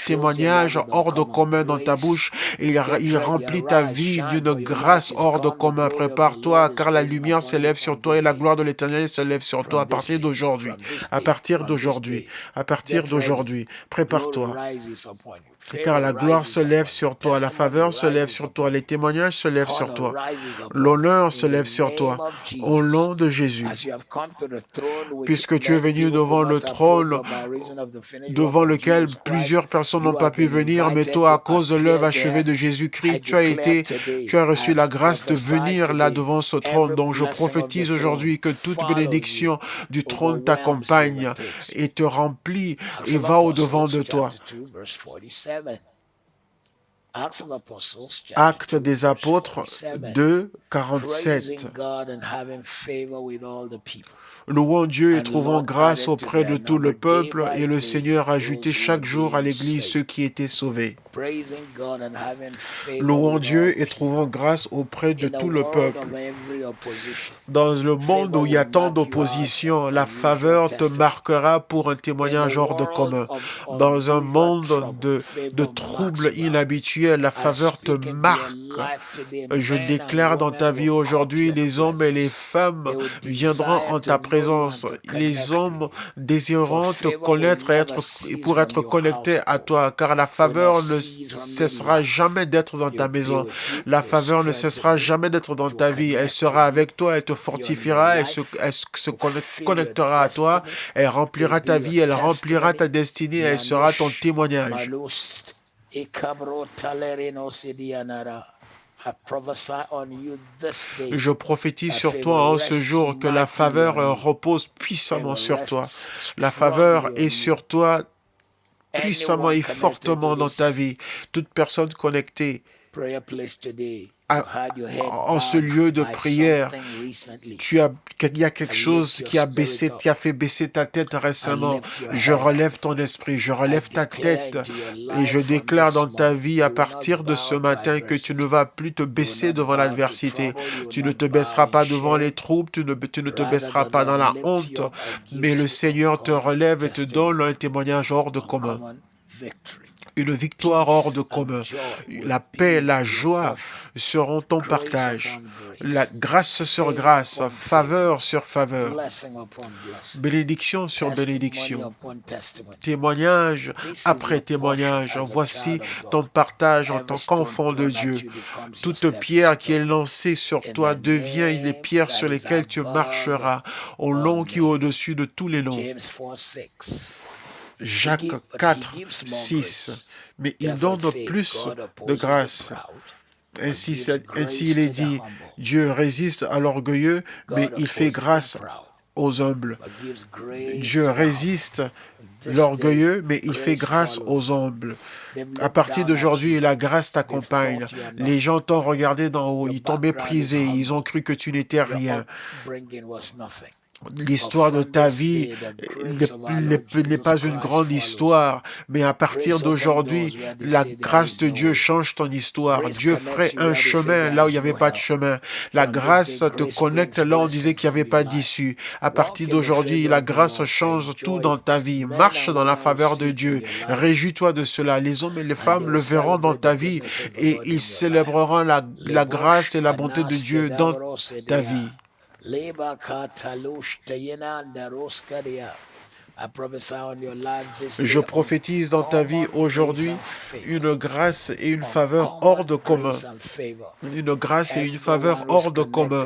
témoignages hors de commun dans ta bouche et il remplit ta vie d'une grâce hors de commun. Prépare-toi, car la lumière s'élève sur toi et la gloire de l'Éternel se lève sur toi à partir d'aujourd'hui. À partir d'aujourd'hui. À partir d'aujourd'hui. Prépare-toi. Car la gloire se lève sur toi, la faveur se lève sur toi, les témoignages se lèvent sur toi, l'honneur se lève sur toi, au nom de Jésus. Puisque tu es venu devant le trône, devant lequel plusieurs personnes n'ont pas pu venir, mais toi, à cause de l'œuvre achevée de Jésus-Christ, tu as reçu la grâce de venir là devant ce trône. Donc je prophétise aujourd'hui que toute bénédiction du trône t'accompagne et te remplit et va au-devant de toi. Actes des Apôtres 2, 47. Louons Dieu et trouvons grâce auprès de tout le peuple, et le Seigneur ajoutait chaque jour à l'Église ceux qui étaient sauvés. Louons Dieu et trouvons grâce auprès de tout le peuple. Dans le monde où il y a tant d'opposition, la faveur te marquera pour un témoignage hors de commun. Dans un monde de troubles inhabituels, la faveur te marque. Je déclare dans ta vie aujourd'hui, les hommes et les femmes viendront en ta présence. Les hommes désireront te connaître pour être connectés à toi, car la faveur ne cessera jamais d'être dans ta maison. La faveur ne cessera jamais d'être dans ta vie. Elle sera avec toi, elle te fortifiera, elle se connectera à toi, elle remplira ta vie, elle remplira ta destinée, elle sera ton témoignage. Je prophétise sur toi en ce jour que la faveur repose puissamment sur toi. La faveur est sur toi puissamment et fortement dans ta vie. Toute personne connectée en ce lieu de prière. Il y a quelque chose qui a fait baisser ta tête récemment. Je relève ton esprit, je relève ta tête et je déclare dans ta vie à partir de ce matin que tu ne vas plus te baisser devant l'adversité. Tu ne te baisseras pas devant les troubles, tu ne te baisseras pas dans la honte, mais le Seigneur te relève et te donne un témoignage hors de commun. Une victoire hors de commun. La paix, la joie seront ton partage. La grâce sur grâce, faveur sur faveur. Bénédiction sur bénédiction. Témoignage après témoignage. Voici ton partage en tant qu'enfant de Dieu. Toute pierre qui est lancée sur toi devient les pierres sur lesquelles tu marcheras, au long qui est au-dessus de tous les longs. Jacques 4, 6. Mais il donne plus de grâce. Ainsi il est dit, Dieu résiste à l'orgueilleux, mais il fait grâce aux humbles. Dieu résiste l'orgueilleux, mais il fait grâce aux humbles. À partir d'aujourd'hui, la grâce t'accompagne. Les gens t'ont regardé d'en haut, ils t'ont méprisé, ils ont cru que tu n'étais rien. L'histoire de ta vie n'est pas une grande histoire, mais à partir d'aujourd'hui, la grâce de Dieu change ton histoire. Dieu ferait un chemin là où il n'y avait pas de chemin. La grâce te connecte là où on disait qu'il n'y avait pas d'issue. À partir d'aujourd'hui, la grâce change tout dans ta vie. Marche dans la faveur de Dieu. Réjouis-toi de cela. Les hommes et les femmes le verront dans ta vie et ils célébreront la grâce et la bonté de Dieu dans ta vie. Je prophétise dans ta vie aujourd'hui une grâce et une faveur hors de commun. Une grâce et une faveur hors de commun.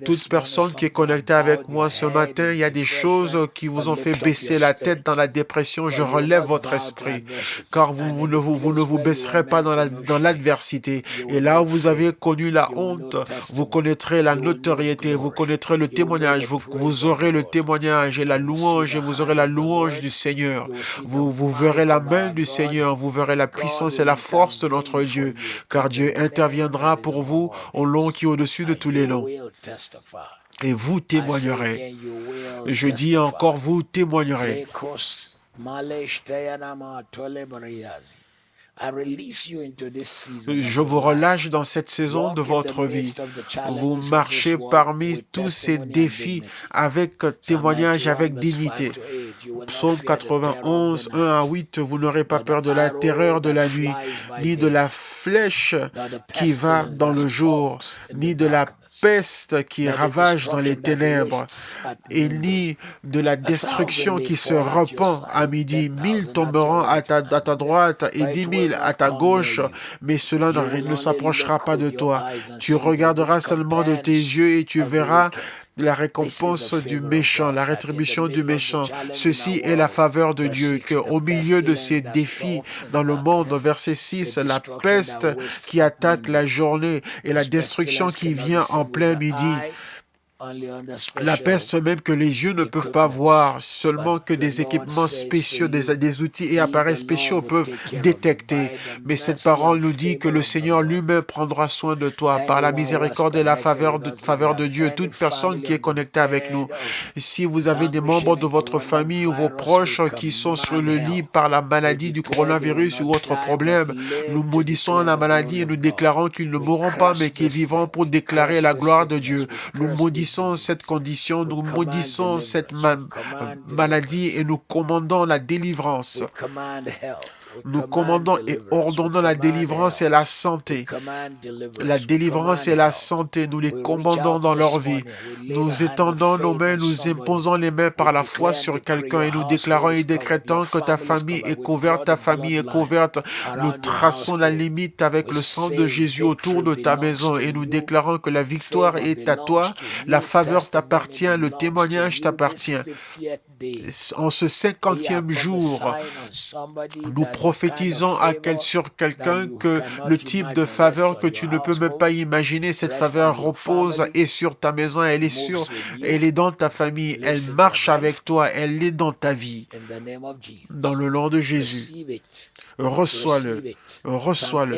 Toute personne qui est connectée avec moi ce matin, il y a des choses qui vous ont fait baisser la tête dans la dépression. Je relève votre esprit, car vous ne vous baisserez pas dans l'adversité. Et là où vous avez connu la honte, vous connaîtrez la notoriété, vous connaîtrez le témoignage, vous aurez le témoignage et la louange, et vous aurez la louange du Seigneur. Vous verrez la main du Seigneur, vous verrez la puissance et la force de notre Dieu, car Dieu interviendra pour vous au long qui est au-dessus de tous les longs. Et vous témoignerez. Je dis encore, vous témoignerez. Je vous relâche dans cette saison de votre vie. Vous marchez parmi tous ces défis avec témoignage, avec dignité. Psaume 91, 1 à 8, vous n'aurez pas peur de la terreur de la nuit, ni de la flèche qui va dans le jour, ni de la peste qui ravage dans les ténèbres, et ni de la destruction qui se répand à midi. 1000 tomberont à ta droite et 10 000 à ta gauche, mais cela ne s'approchera pas de toi. Tu regarderas seulement de tes yeux et tu verras la récompense du méchant, la rétribution du méchant. Ceci est la faveur de Dieu, qu'au milieu de ces défis dans le monde, verset 6, la peste qui attaque la journée et la destruction qui vient en plein midi. La peste même que les yeux ne peuvent pas voir, seulement que des équipements spéciaux, des outils et appareils spéciaux peuvent détecter. Mais cette parole nous dit que le Seigneur lui-même prendra soin de toi par la miséricorde et la faveur de Dieu. Toute personne qui est connectée avec nous, si vous avez des membres de votre famille ou vos proches qui sont sur le lit par la maladie du coronavirus ou autre problème, nous maudissons la maladie et nous déclarons qu'ils ne mourront pas mais qu'ils vivront pour déclarer la gloire de Dieu. Nous maudissons cette condition, nous maudissons cette maladie et nous commandons la délivrance. Nous commandons et ordonnons la délivrance et la santé. La délivrance et la santé, nous les commandons dans leur vie. Nous étendons nos mains, nous imposons les mains par la foi sur quelqu'un et nous déclarons et décrétons que ta famille est couverte, ta famille est couverte. Nous traçons la limite avec le sang de Jésus autour de ta maison et nous déclarons que la victoire est à toi, la faveur t'appartient, le témoignage t'appartient. En ce 50e jour, nous prophétisons sur quelqu'un que le type de faveur que tu ne peux même pas imaginer, cette faveur repose et sur ta maison, elle est dans ta famille, elle marche avec toi, elle est dans ta vie. Dans le nom de Jésus, reçois-le, reçois-le.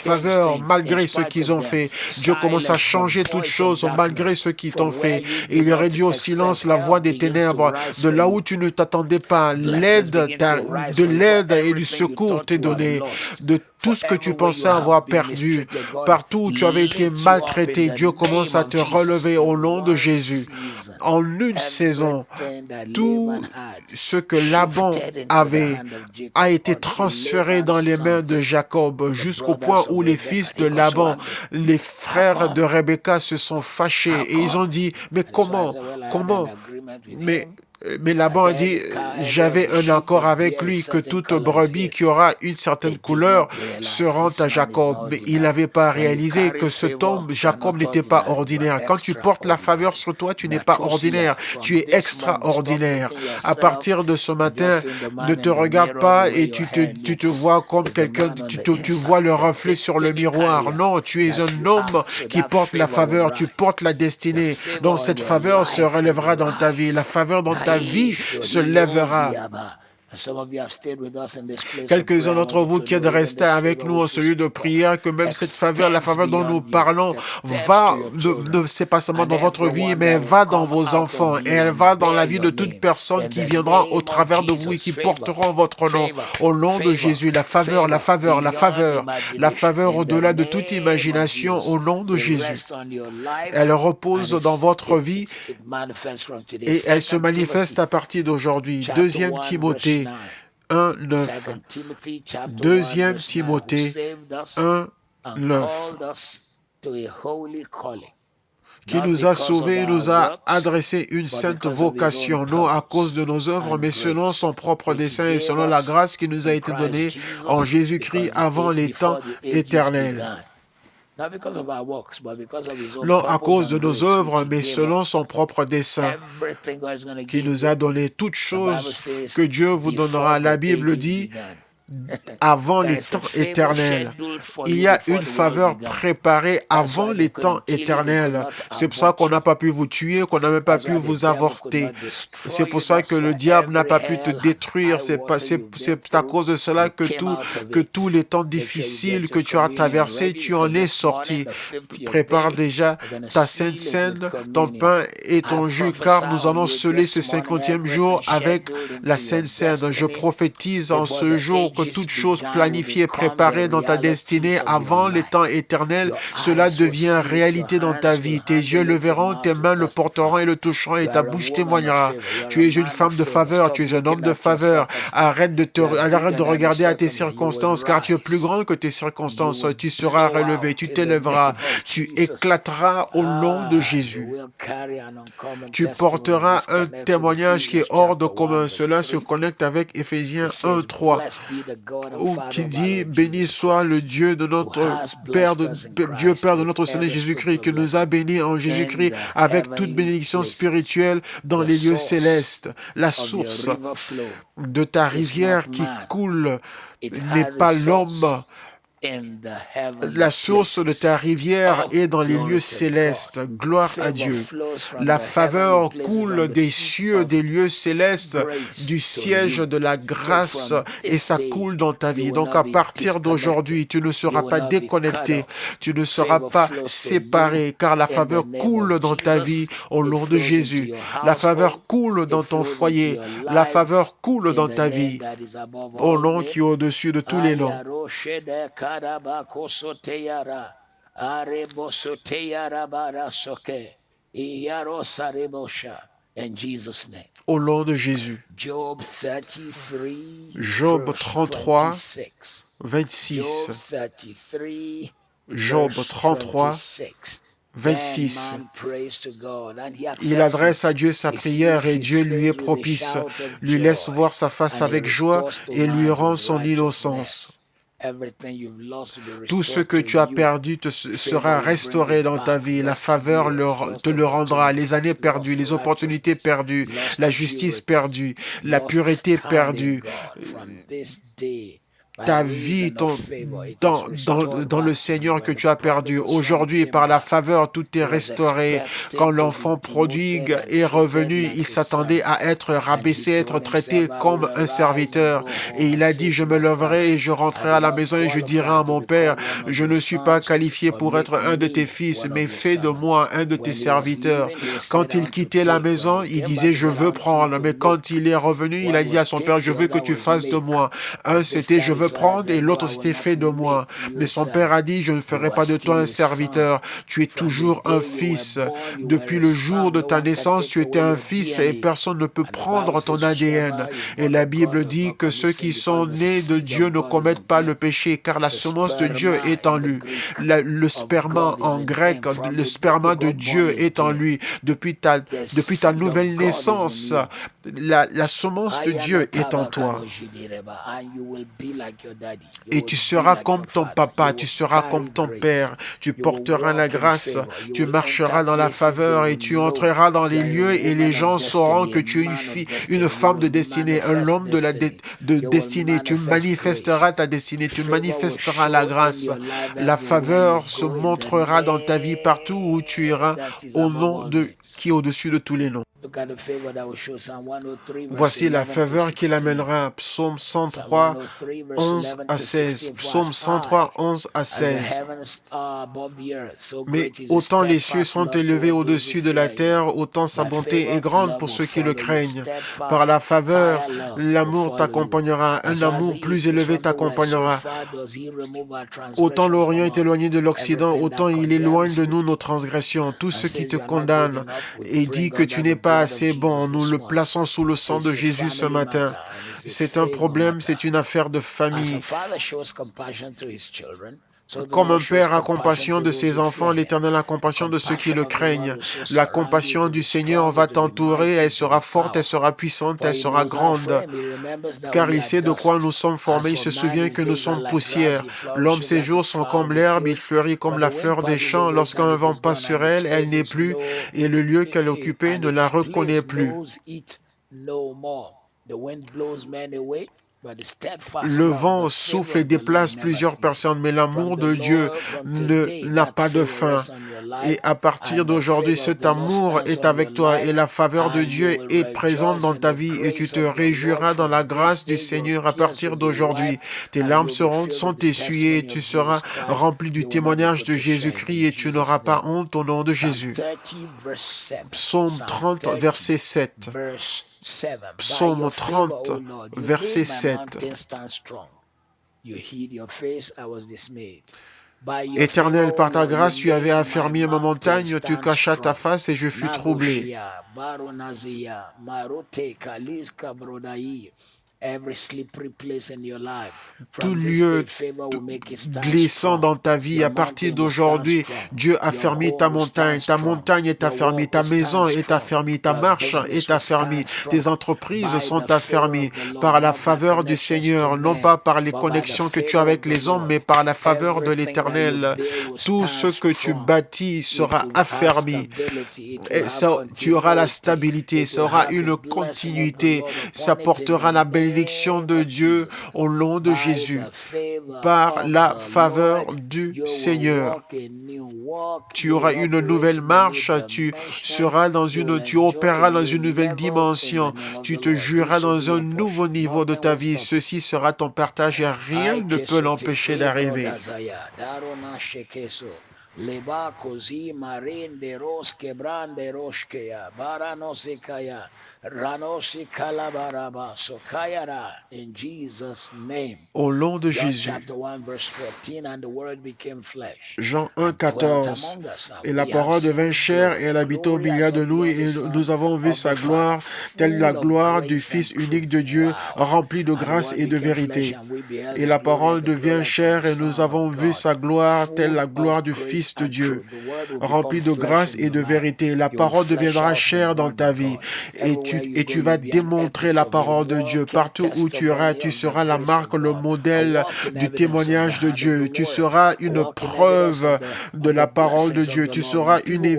faveur malgré ce qu'ils ont fait. Dieu commence à changer toutes choses malgré ce qu'ils t'ont fait. Il réduit au silence la voix des ténèbres. De là où tu ne t'attendais pas, de l'aide et du secours t'est donné. De tout ce que tu pensais avoir perdu, partout où tu avais été maltraité, Dieu commence à te relever au nom de Jésus. En une saison, Everything that tout Laban had ce que Laban shifted into the avait hand of Jacob a été until transféré dans Laban's les mains de sons, Jacob the jusqu'au point brothers où of les Rebekah, fils de they also Laban, had les frères de How come? Rebecca se sont fâchés How et ils ont come? dit, mais And so I comment, said, well, I had an comment, agreement with mais him Laban a that dit, every cow, every of j'avais the un sheep accord that avec bear a lui que certain toute color is brebis qui his. aura une certaine They did couleur not se realize rend this à man is Jacob. not Mais il ordinary. n'avait pas When you réalisé carry que cet favor, homme, you are Jacob, not n'était pas ordinary. You are ordinaire. Quand tu portes la faveur extraordinary. sur toi, tu n'es pas Natosia, ordinaire, from tu es this moment, stop extraordinaire. looking À yourself partir de ce and just matin, seeing the ne man te in the regarde mirror, the pas way et your tu te, hair tu te looks. vois comme It's the quelqu'un, man on the tu vois inside, le the reflet sur le destiny miroir. carrier Non, tu es that un you homme are. So qui that porte la favor will faveur, tu rise. portes la The destinée. Donc favor in cette your faveur se life relèvera will dans ta vie. La rise. faveur dans ta vie se lèvera. Aishoriyoziaba. And some of you have stayed with us in this place of Quelques-uns prayer. I want d'entre you vous to qui êtes know even restés this avec favor nous en which we celui de speak of prière, que même cette faveur, la extends faveur dont nous beyond you. parlons, It extends va, to your children c'est pas seulement and dans votre vie, everyone mais that elle will va dans come vos out enfants of et you elle and va dans bear la vie your de toute name. personne In qui the viendra au name of travers de vous et Jesus, qui favor, porteront votre nom. favor, Au nom de favor, Jésus, la faveur, la favor faveur, la beyond faveur, la imagination. faveur In the au-delà de toute name of imagination, Jesus, au nom de it Jésus. rests on your life Elle and repose dans votre vie it manifests from today. et elle se 2 manifeste Timothy à partir d'aujourd'hui. chapter 2 1 verse Timothée 9. 1, 9. 2 Timothy chapter 1 2 verse 9, who Timothée saved us 1, and 9. called us to a holy calling, Qui not nous a because of sauvés et our nous a works, adressé une but sainte because of his own vocation, non à cause purpose de nos œuvres, and mais selon grace, son propre which he dessein et gave selon la us grâce qui nous a in été Christ donnée en Jesus Jésus-Christ avant les temps before the ages éternels. began. Not because of our works, but because of his own Non à purpose cause de and nos grace, œuvres, which he mais gave selon son us. propre dessein Everything God is going to qui give nous you. a donné toutes The Bible choses says que Dieu vous before donnera. La the Bible ages dit began. avant les There is a temps favor éternels. scheduled for Il you y a before une the world faveur began. préparée That's avant why les they temps couldn't kill you, they could éternels. not C'est pour ça abort qu'on you. n'a pas pu vous tuer, qu'on n'a même pas That's pu why the vous devil could avorter. not destroy C'est pour you. ça que That's le why diable n'a every pas pu te hell, détruire. high water you've been C'est à through, cause de cela you que, came out of que it. tous les temps Make sure you difficiles get que your tu as communion traversés, ready tu en because es this morning, sorti. the 50th Prépare day, déjà we're going to ta seal sainte it with scène, ton communion. pain et I ton jus, prophesy car nous on allons you sceller this ce morning, 50e jour everything avec scheduled la into your sainte scène. Je destiny prophétise en before ce the jour que ages toute chose began will planifiée, become the préparée dans ta realities destinée of your avant les life. temps éternels, Your cela eyes will devient see it, your réalité dans ta hands will vie. Tes yeux handle le it, your verront, tes mouth will mains le porteront testify. et le toucheront et You ta are a bouche woman of témoignera. favor. You are Tu a es une man femme of de favor. faveur, tu Stop es un homme looking de at your faveur. Arrête circumstances. You are arrête bigger de than your regarder à tes circumstances. You will circonstances, car tu es plus rise grand que tes and you circonstances. will Tu seras blow relevé, tu out in the t'élèveras, name of tu Jesus. éclateras au nom de You Jésus. will carry an uncommon Tu testimony. porteras This un connects with témoignage qui est Ephesians hors de chapter 1 commun. verse Cela se 3. connecte avec Éphésiens It 1, says, 3, blessed be the God and Father qui of our dit, Lord béni Jesus soit le Christ, Dieu de who notre has Père, blessed us in Dieu Christ Père de with notre Seigneur every Jésus-Christ, spiritual qui nous a blessing bénis en in Jésus-Christ the avec toute heavenly bénédiction places. spirituelle dans The les lieux source célestes. La of your source river flow de ta is rivière not qui man. coule It n'est has pas its source l'homme. in the heavenly La source de ta places. rivière Oh, est dans les lieux glory to célestes. God. Gloire à Favor Dieu. flows from La the heavenly faveur places, coule from the des seat cieux, of des lieux célestes, grace du to siège you. de la So grâce, from et this ça day, coule dans ta you vie. will Donc not à be partir disconnected. d'aujourd'hui, tu ne You seras will pas not be cut déconnecté, off. tu ne seras Favor pas flows to you séparé, car la in the faveur name coule of dans ta vie Jesus. au It nom de flows into Jésus. your La household. faveur coule dans It ton flows into foyer. your La life faveur coule in dans the ta name vie that is above au all nom names. qui est au-dessus de tous les noms. Ayaroshede karabakosoteyara. Arebosoteyara barasoke. Iyarosarebosha. In Jesus' name. Au nom de Jésus. Job 33, Job verse 33, 26. 26. Job 33, Job verse 33, 26. 26. Then man prays to God and he accepts Il adresse à Dieu sa He prière sees et his Dieu lui est face with a propice, shout of lui laisse joy, voir sa face and he avec joie restores to et lui man rend his son innocence. righteousness. Everything you've lost will be Tout ce restored que to tu as you. perdu sera restauré dans ta vie. La faveur te le rendra. Les années perdues, les opportunités perdues, la justice perdue, la pureté perdue, ta vie dans le Seigneur que tu as perdu. Aujourd'hui, par la faveur, tout est restauré. Quand l'enfant prodigue est revenu, il s'attendait à être rabaissé, être traité comme un serviteur. Et il a dit, je me lèverai et je rentrerai à la maison et je dirai à mon père, je ne suis pas qualifié pour être un de tes fils, mais fais de moi un de tes serviteurs. Quand il quittait la maison, il disait, je veux prendre. Mais quand il est revenu, il a dit à son père, je veux que tu fasses de moi. C'était, je veux prendre et l'autre s'était fait de moi. Mais son père a dit, je ne ferai pas de toi un serviteur. Tu es toujours un fils. Depuis le jour de ta naissance, tu étais un fils et personne ne peut prendre ton ADN. Et la Bible dit que ceux qui sont nés de Dieu ne commettent pas le péché, car la semence de Dieu est en lui. Le sperma en grec, le sperma de Dieu est en lui. Depuis ta nouvelle naissance, la semence de Dieu est en toi. Et tu seras comme ton papa, tu seras comme ton père. Tu porteras la grâce, tu marcheras dans la faveur et tu entreras dans les lieux et les gens sauront que tu es une femme de destinée, un homme de destinée. Tu manifesteras ta destinée, tu manifesteras la grâce. La faveur se montrera dans ta vie partout où tu iras au nom qui est au-dessus de tous les noms. Voici la faveur qu'il amènera. Psaume 103, 11 à 16. Psaume 103, 11 à 16. Mais autant les cieux sont élevés au-dessus de la terre, autant sa bonté est grande pour ceux qui le craignent. Par la faveur, l'amour t'accompagnera, un amour plus élevé t'accompagnera. Autant l'Orient est éloigné de l'Occident, autant il éloigne de nous nos transgressions. Tout ce qui te condamne et dit que tu n'es pas assez bon, nous le plaçons sous le sang de Jésus ce matin. C'est un problème, c'est une affaire de famille. Comme un père a compassion de ses enfants, l'Éternel a compassion de ceux qui le craignent. La compassion du Seigneur va t'entourer, elle sera forte, elle sera puissante, elle sera grande. Car il sait de quoi nous sommes formés, il se souvient que nous sommes poussière. L'homme, ses jours sont comme l'herbe, il fleurit comme la fleur des champs. Lorsqu'un vent passe sur elle, elle n'est plus, et le lieu qu'elle occupait ne la reconnaît plus. Le vent souffle et déplace plusieurs personnes, mais l'amour de Dieu n'a pas de fin. Et à partir d'aujourd'hui, cet amour est avec toi et la faveur de Dieu est présente dans ta vie et tu te réjouiras dans la grâce du Seigneur à partir d'aujourd'hui. Tes larmes sont essuyées et tu seras rempli du témoignage de Jésus-Christ et tu n'auras pas honte au nom de Jésus. Psaume 30, verset 7. Psaume 30, verset 7. Éternel, par ta grâce, tu avais affermi ma montagne, tu cachas ta face et je fus troublé. Tout lieu glissant dans ta vie, à partir d'aujourd'hui, Dieu a fermé ta montagne est affermie, ta maison est affermie, ta marche est affermie, tes entreprises sont affermies par la faveur du Seigneur, non pas par les connexions que tu as avec les hommes, mais par la faveur de l'Éternel. Tout ce que tu bâtis sera affermi. Et ça, tu auras la stabilité, ça aura une continuité, ça portera la bénédiction de Dieu au nom de Jésus. Par la faveur du Seigneur, tu auras une nouvelle marche, tu opéreras dans une nouvelle dimension, tu te jureras dans un nouveau niveau de ta vie. Ceci sera ton partage et rien ne peut l'empêcher d'arriver. Leba kozi marinde ros kebrande roshkeya baraноsikaya ranosi kalabaraba sokayara in Jesus name. Au nom de Jésus. Jean 1, 14. Et la parole devint chair et elle habitait au milieu de nous et nous avons vu sa gloire, telle la gloire du Fils unique de Dieu, rempli de grâce et de vérité. Et la parole devient chair et nous avons vu sa gloire, telle la gloire du Fils de Dieu, rempli de grâce et de vérité. La parole deviendra chair dans ta vie et tu vas démontrer la parole de Dieu. Partout où tu iras, tu seras la marque, le modèle du témoignage de Dieu. Tu seras une preuve de la parole de Dieu. Tu seras une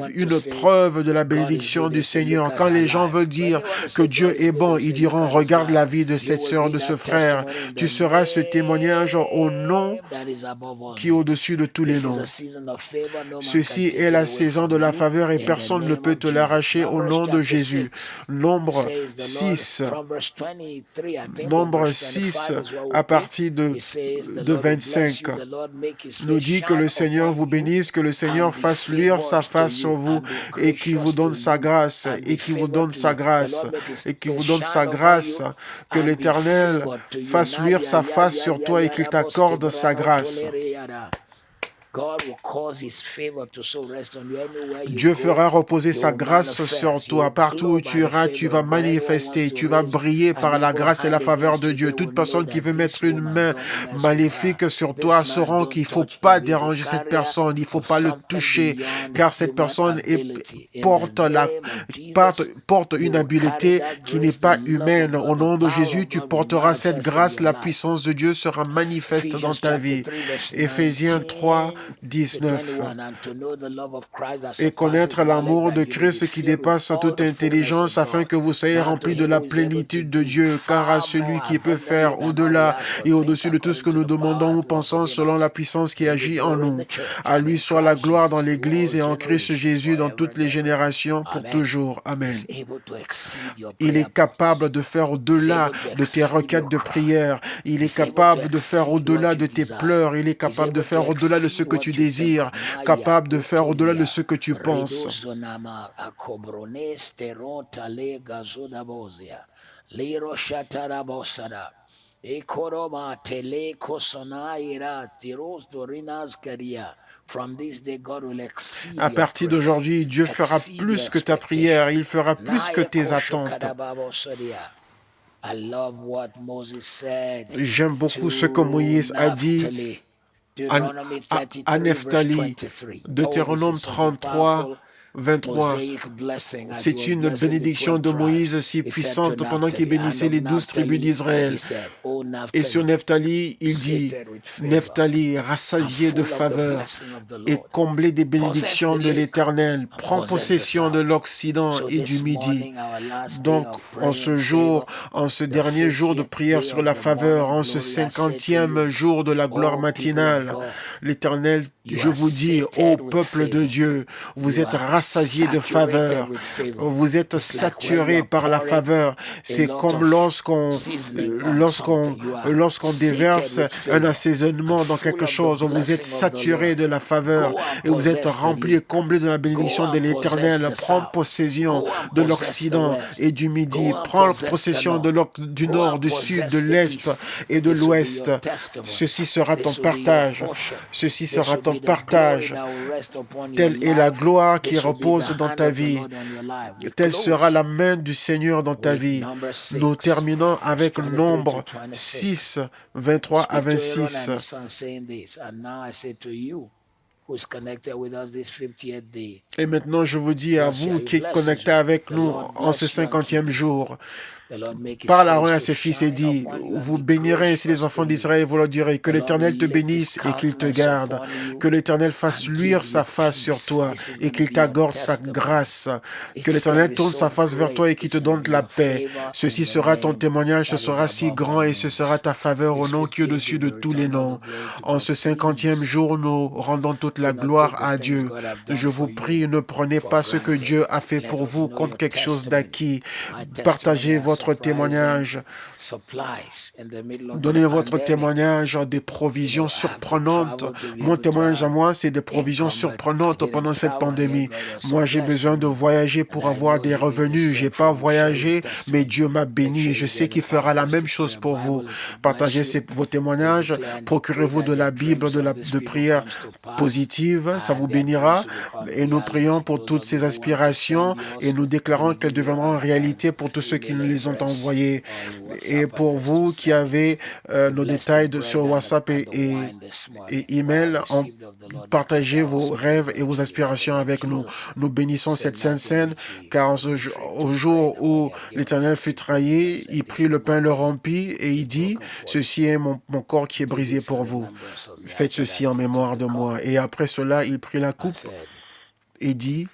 preuve de la bénédiction du Seigneur. Quand les gens veulent dire que Dieu est bon, ils diront, regarde la vie de cette sœur, de ce frère. Tu seras ce témoignage au nom qui est au-dessus de tous les noms. Ceci est la saison de la faveur et personne ne peut te l'arracher au nom de Jésus. Nombre 6, à partir de 25, nous dit que le Seigneur vous bénisse, que le Seigneur fasse luire sa face sur vous et qu'il vous donne sa grâce, et qu'il vous donne sa grâce, et qu'il vous donne sa grâce, que l'Éternel fasse luire sa face sur toi et qu'il t'accorde sa grâce. Dieu fera reposer sa grâce sur toi. Partout où tu iras, tu vas manifester, tu vas briller par la grâce et la faveur de Dieu. Toute personne qui veut mettre une main maléfique sur toi saura qu'il ne faut pas déranger cette personne, il ne faut pas le toucher, car cette personne porte une habileté qui n'est pas humaine. Au nom de Jésus, tu porteras cette grâce, la puissance de Dieu sera manifeste dans ta vie. Éphésiens 3, 19. Et connaître l'amour de Christ qui dépasse toute intelligence, afin que vous soyez remplis de la plénitude de Dieu, car à celui qui peut faire au-delà et au-dessus de tout ce que nous demandons ou pensons selon la puissance qui agit en nous. À lui soit la gloire dans l'Église et en Christ Jésus dans toutes les générations pour toujours. Amen. Il est capable de faire au-delà de tes requêtes de prière. Il est capable de faire au-delà de tes pleurs. Il est capable de faire au-delà de ce que tu désires, capable de faire au-delà de ce que tu penses. À partir d'aujourd'hui, Dieu fera plus que ta prière, il fera plus que tes attentes. J'aime beaucoup ce que Moïse a dit à Nephtali, Deutéronome 33, 23. C'est une bénédiction de Moïse si puissante pendant qu'il bénissait les 12 tribus d'Israël. Et sur Nephtali, il dit, Nephtali, rassasié de faveur et comblé des bénédictions de l'Éternel, prends possession de l'Occident et du Midi. Donc, en ce dernier jour de prière sur la faveur, en ce 50e jour de la gloire matinale, l'Éternel, je vous dis, ô peuple de Dieu, vous êtes rassasiés de faveur, vous êtes saturés par la faveur. C'est comme lorsqu'on déverse un assaisonnement dans quelque chose, vous êtes saturés de la faveur et vous êtes remplis et comblés de la bénédiction de l'Éternel. Prends possession de l'Occident et du Midi, prends possession du Nord, du Sud, de l'Est et de l'Ouest. Ceci sera ton partage. Ceci sera ton partage. Telle est la gloire qui repose dans ta vie. Telle sera la main du Seigneur dans ta vie. Nous terminons avec Nombre 6, 23 à 26. Et maintenant, je vous dis à vous qui êtes connectés avec nous en ce 50e jour, parle Aaron à ses fils et dit, vous bénirez ainsi les enfants d'Israël, vous leur direz, que l'Éternel te bénisse et qu'il te garde, que l'Éternel fasse luire sa face sur toi et qu'il t'accorde sa grâce, que l'Éternel tourne sa face vers toi et qu'il te donne la paix. Ceci sera ton témoignage, ce sera si grand et ce sera ta faveur au nom qui est au-dessus de tous les noms. En ce 50e jour, nous rendons toute la gloire à Dieu. Je vous prie, ne prenez pas ce que Dieu a fait pour vous comme quelque chose d'acquis. Partagez votre témoignage. Donnez votre témoignage des provisions surprenantes. Mon témoignage à moi, c'est des provisions surprenantes pendant cette pandémie. Moi, j'ai besoin de voyager pour avoir des revenus. J'ai pas voyagé, mais Dieu m'a béni et je sais qu'il fera la même chose pour vous. Partagez vos témoignages. Procurez-vous de la Bible, de prière positive. Ça vous bénira. Et nous prions pour toutes ces aspirations et nous déclarons qu'elles deviendront réalité pour tous ceux qui nous les ont envoyés. Et pour vous qui avez nos détails sur WhatsApp et email, partagez vos rêves et vos aspirations avec nous. Nous bénissons cette sainte scène, car au jour où l'Éternel fut trahi, il prit le pain, le rompit et il dit, ceci est mon corps qui est brisé pour vous. Faites ceci en mémoire de moi. Et après cela, il prit la coupe et dit,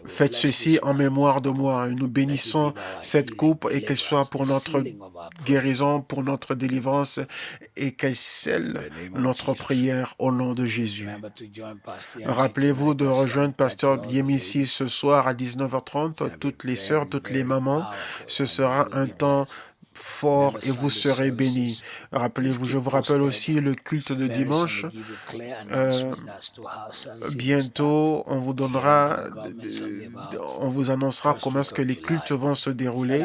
Faites ceci en mémoire de moi. Nous bénissons cette coupe et qu'elle soit pour notre guérison, pour notre délivrance et qu'elle scelle notre prière au nom de Jésus. Rappelez-vous de rejoindre Pasteur Yemisi ce soir à 19h30, toutes les sœurs, toutes les mamans. Ce sera un temps fort et vous serez bénis. Rappelez-vous, je vous rappelle aussi le culte de dimanche. Bientôt, on vous donnera, on vous annoncera comment est-ce que les cultes vont se dérouler.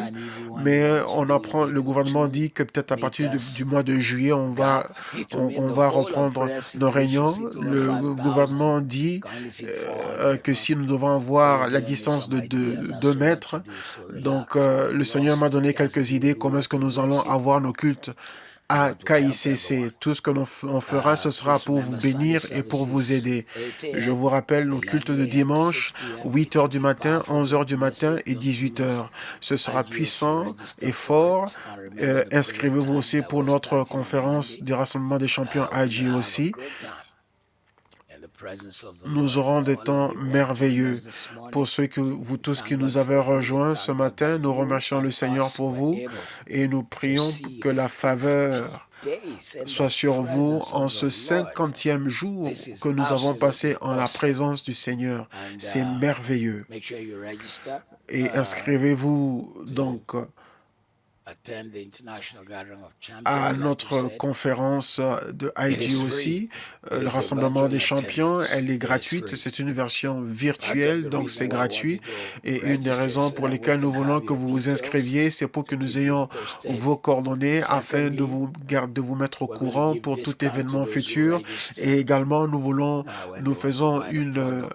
Mais on apprend, le gouvernement dit que peut-être à partir du mois de juillet, on va reprendre nos réunions. Le gouvernement dit que si nous devons avoir la distance de 2 mètres, donc le Seigneur m'a donné quelques idées comment est-ce que nous allons avoir nos cultes à KICC. Tout ce que l'on fera, ce sera pour vous bénir et pour vous aider. Je vous rappelle nos cultes de dimanche, 8h du matin, 11h du matin et 18h. Ce sera puissant et fort. Inscrivez-vous aussi pour notre conférence du Rassemblement des champions IG aussi. Nous aurons des temps merveilleux. Pour ceux que vous tous qui nous avez rejoints ce matin, nous remercions le Seigneur pour vous et nous prions que la faveur soit sur vous en ce 50e jour que nous avons passé en la présence du Seigneur. C'est merveilleux. Et inscrivez-vous donc à notre conférence de IG aussi, le Rassemblement des champions. Elle est gratuite, c'est une version virtuelle, donc c'est gratuit. Et une des raisons pour lesquelles nous voulons que vous vous inscriviez, c'est pour que nous ayons vos coordonnées afin de vous mettre au courant pour tout événement futur. Et également, nous faisons une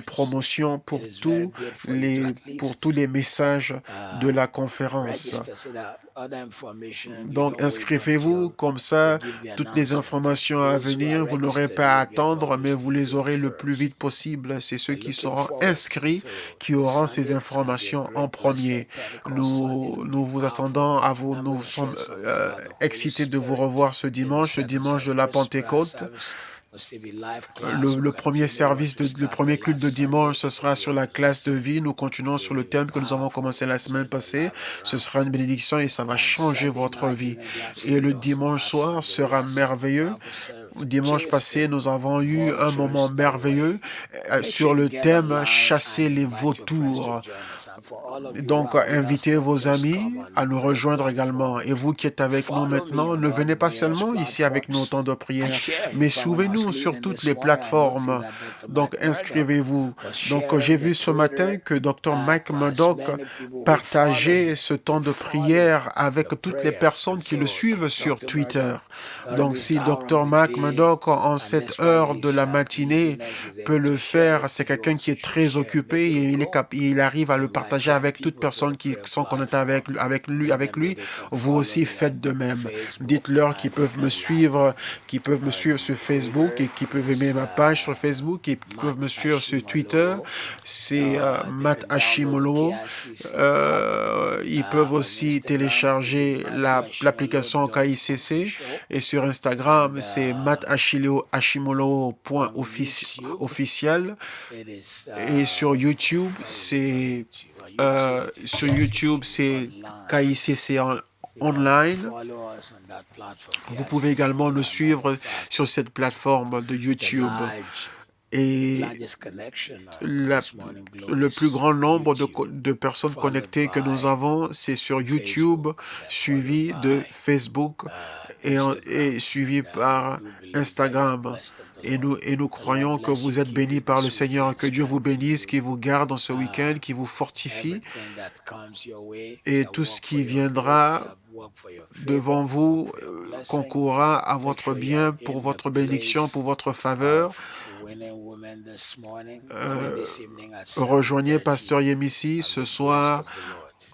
promotion pour tous les messages de la conférence. Donc, inscrivez-vous, comme ça, toutes les informations à venir, vous n'aurez pas à attendre, mais vous les aurez le plus vite possible. C'est ceux qui seront inscrits qui auront ces informations en premier. Nous vous attendons à vous. Nous sommes excités de vous revoir ce dimanche de la Pentecôte. Le premier service, le premier culte de dimanche, ce sera sur la classe de vie. Nous continuons sur le thème que nous avons commencé la semaine passée. Ce sera une bénédiction et ça va changer votre vie. Et le dimanche soir sera merveilleux. Dimanche passé, nous avons eu un moment merveilleux sur le thème « Chasser les vautours ». Donc, invitez vos amis à nous rejoindre également. Et vous qui êtes avec nous maintenant, ne venez pas seulement ici avec nous au temps de prière, mais suivez-nous sur toutes les plateformes. Donc, inscrivez-vous. Donc, j'ai vu ce matin que Dr. Mike Murdock partageait ce temps de prière avec toutes les personnes qui le suivent sur Twitter. Donc, si Dr. Mike Murdock, en cette heure de la matinée, peut le faire, c'est quelqu'un qui est très occupé et il arrive à le partager avec toutes personnes qui sont connectées avec lui. Vous aussi faites de même. Dites-leur qu'ils peuvent me suivre, sur Facebook et qu'ils peuvent aimer ma page sur Facebook et qu'ils peuvent me suivre sur Twitter. C'est Matt Ashimolo. Ils peuvent aussi télécharger l'application KICC et sur Instagram, c'est mattashimolo.officiel et sur YouTube, c'est KICC online. Vous pouvez également nous suivre sur cette plateforme de YouTube. Et le plus grand nombre de personnes connectées que nous avons, c'est sur YouTube, suivi de Facebook et suivi par Instagram. Et nous croyons que vous êtes bénis par le Seigneur, que Dieu vous bénisse, qu'il vous garde en ce week-end, qu'il vous fortifie. Et tout ce qui viendra devant vous concourra à votre bien, pour votre bénédiction, pour votre faveur. Rejoignez Pasteur Yemisi ce soir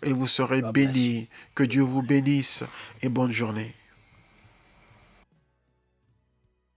et vous serez bénis. Que Dieu vous bénisse et bonne journée.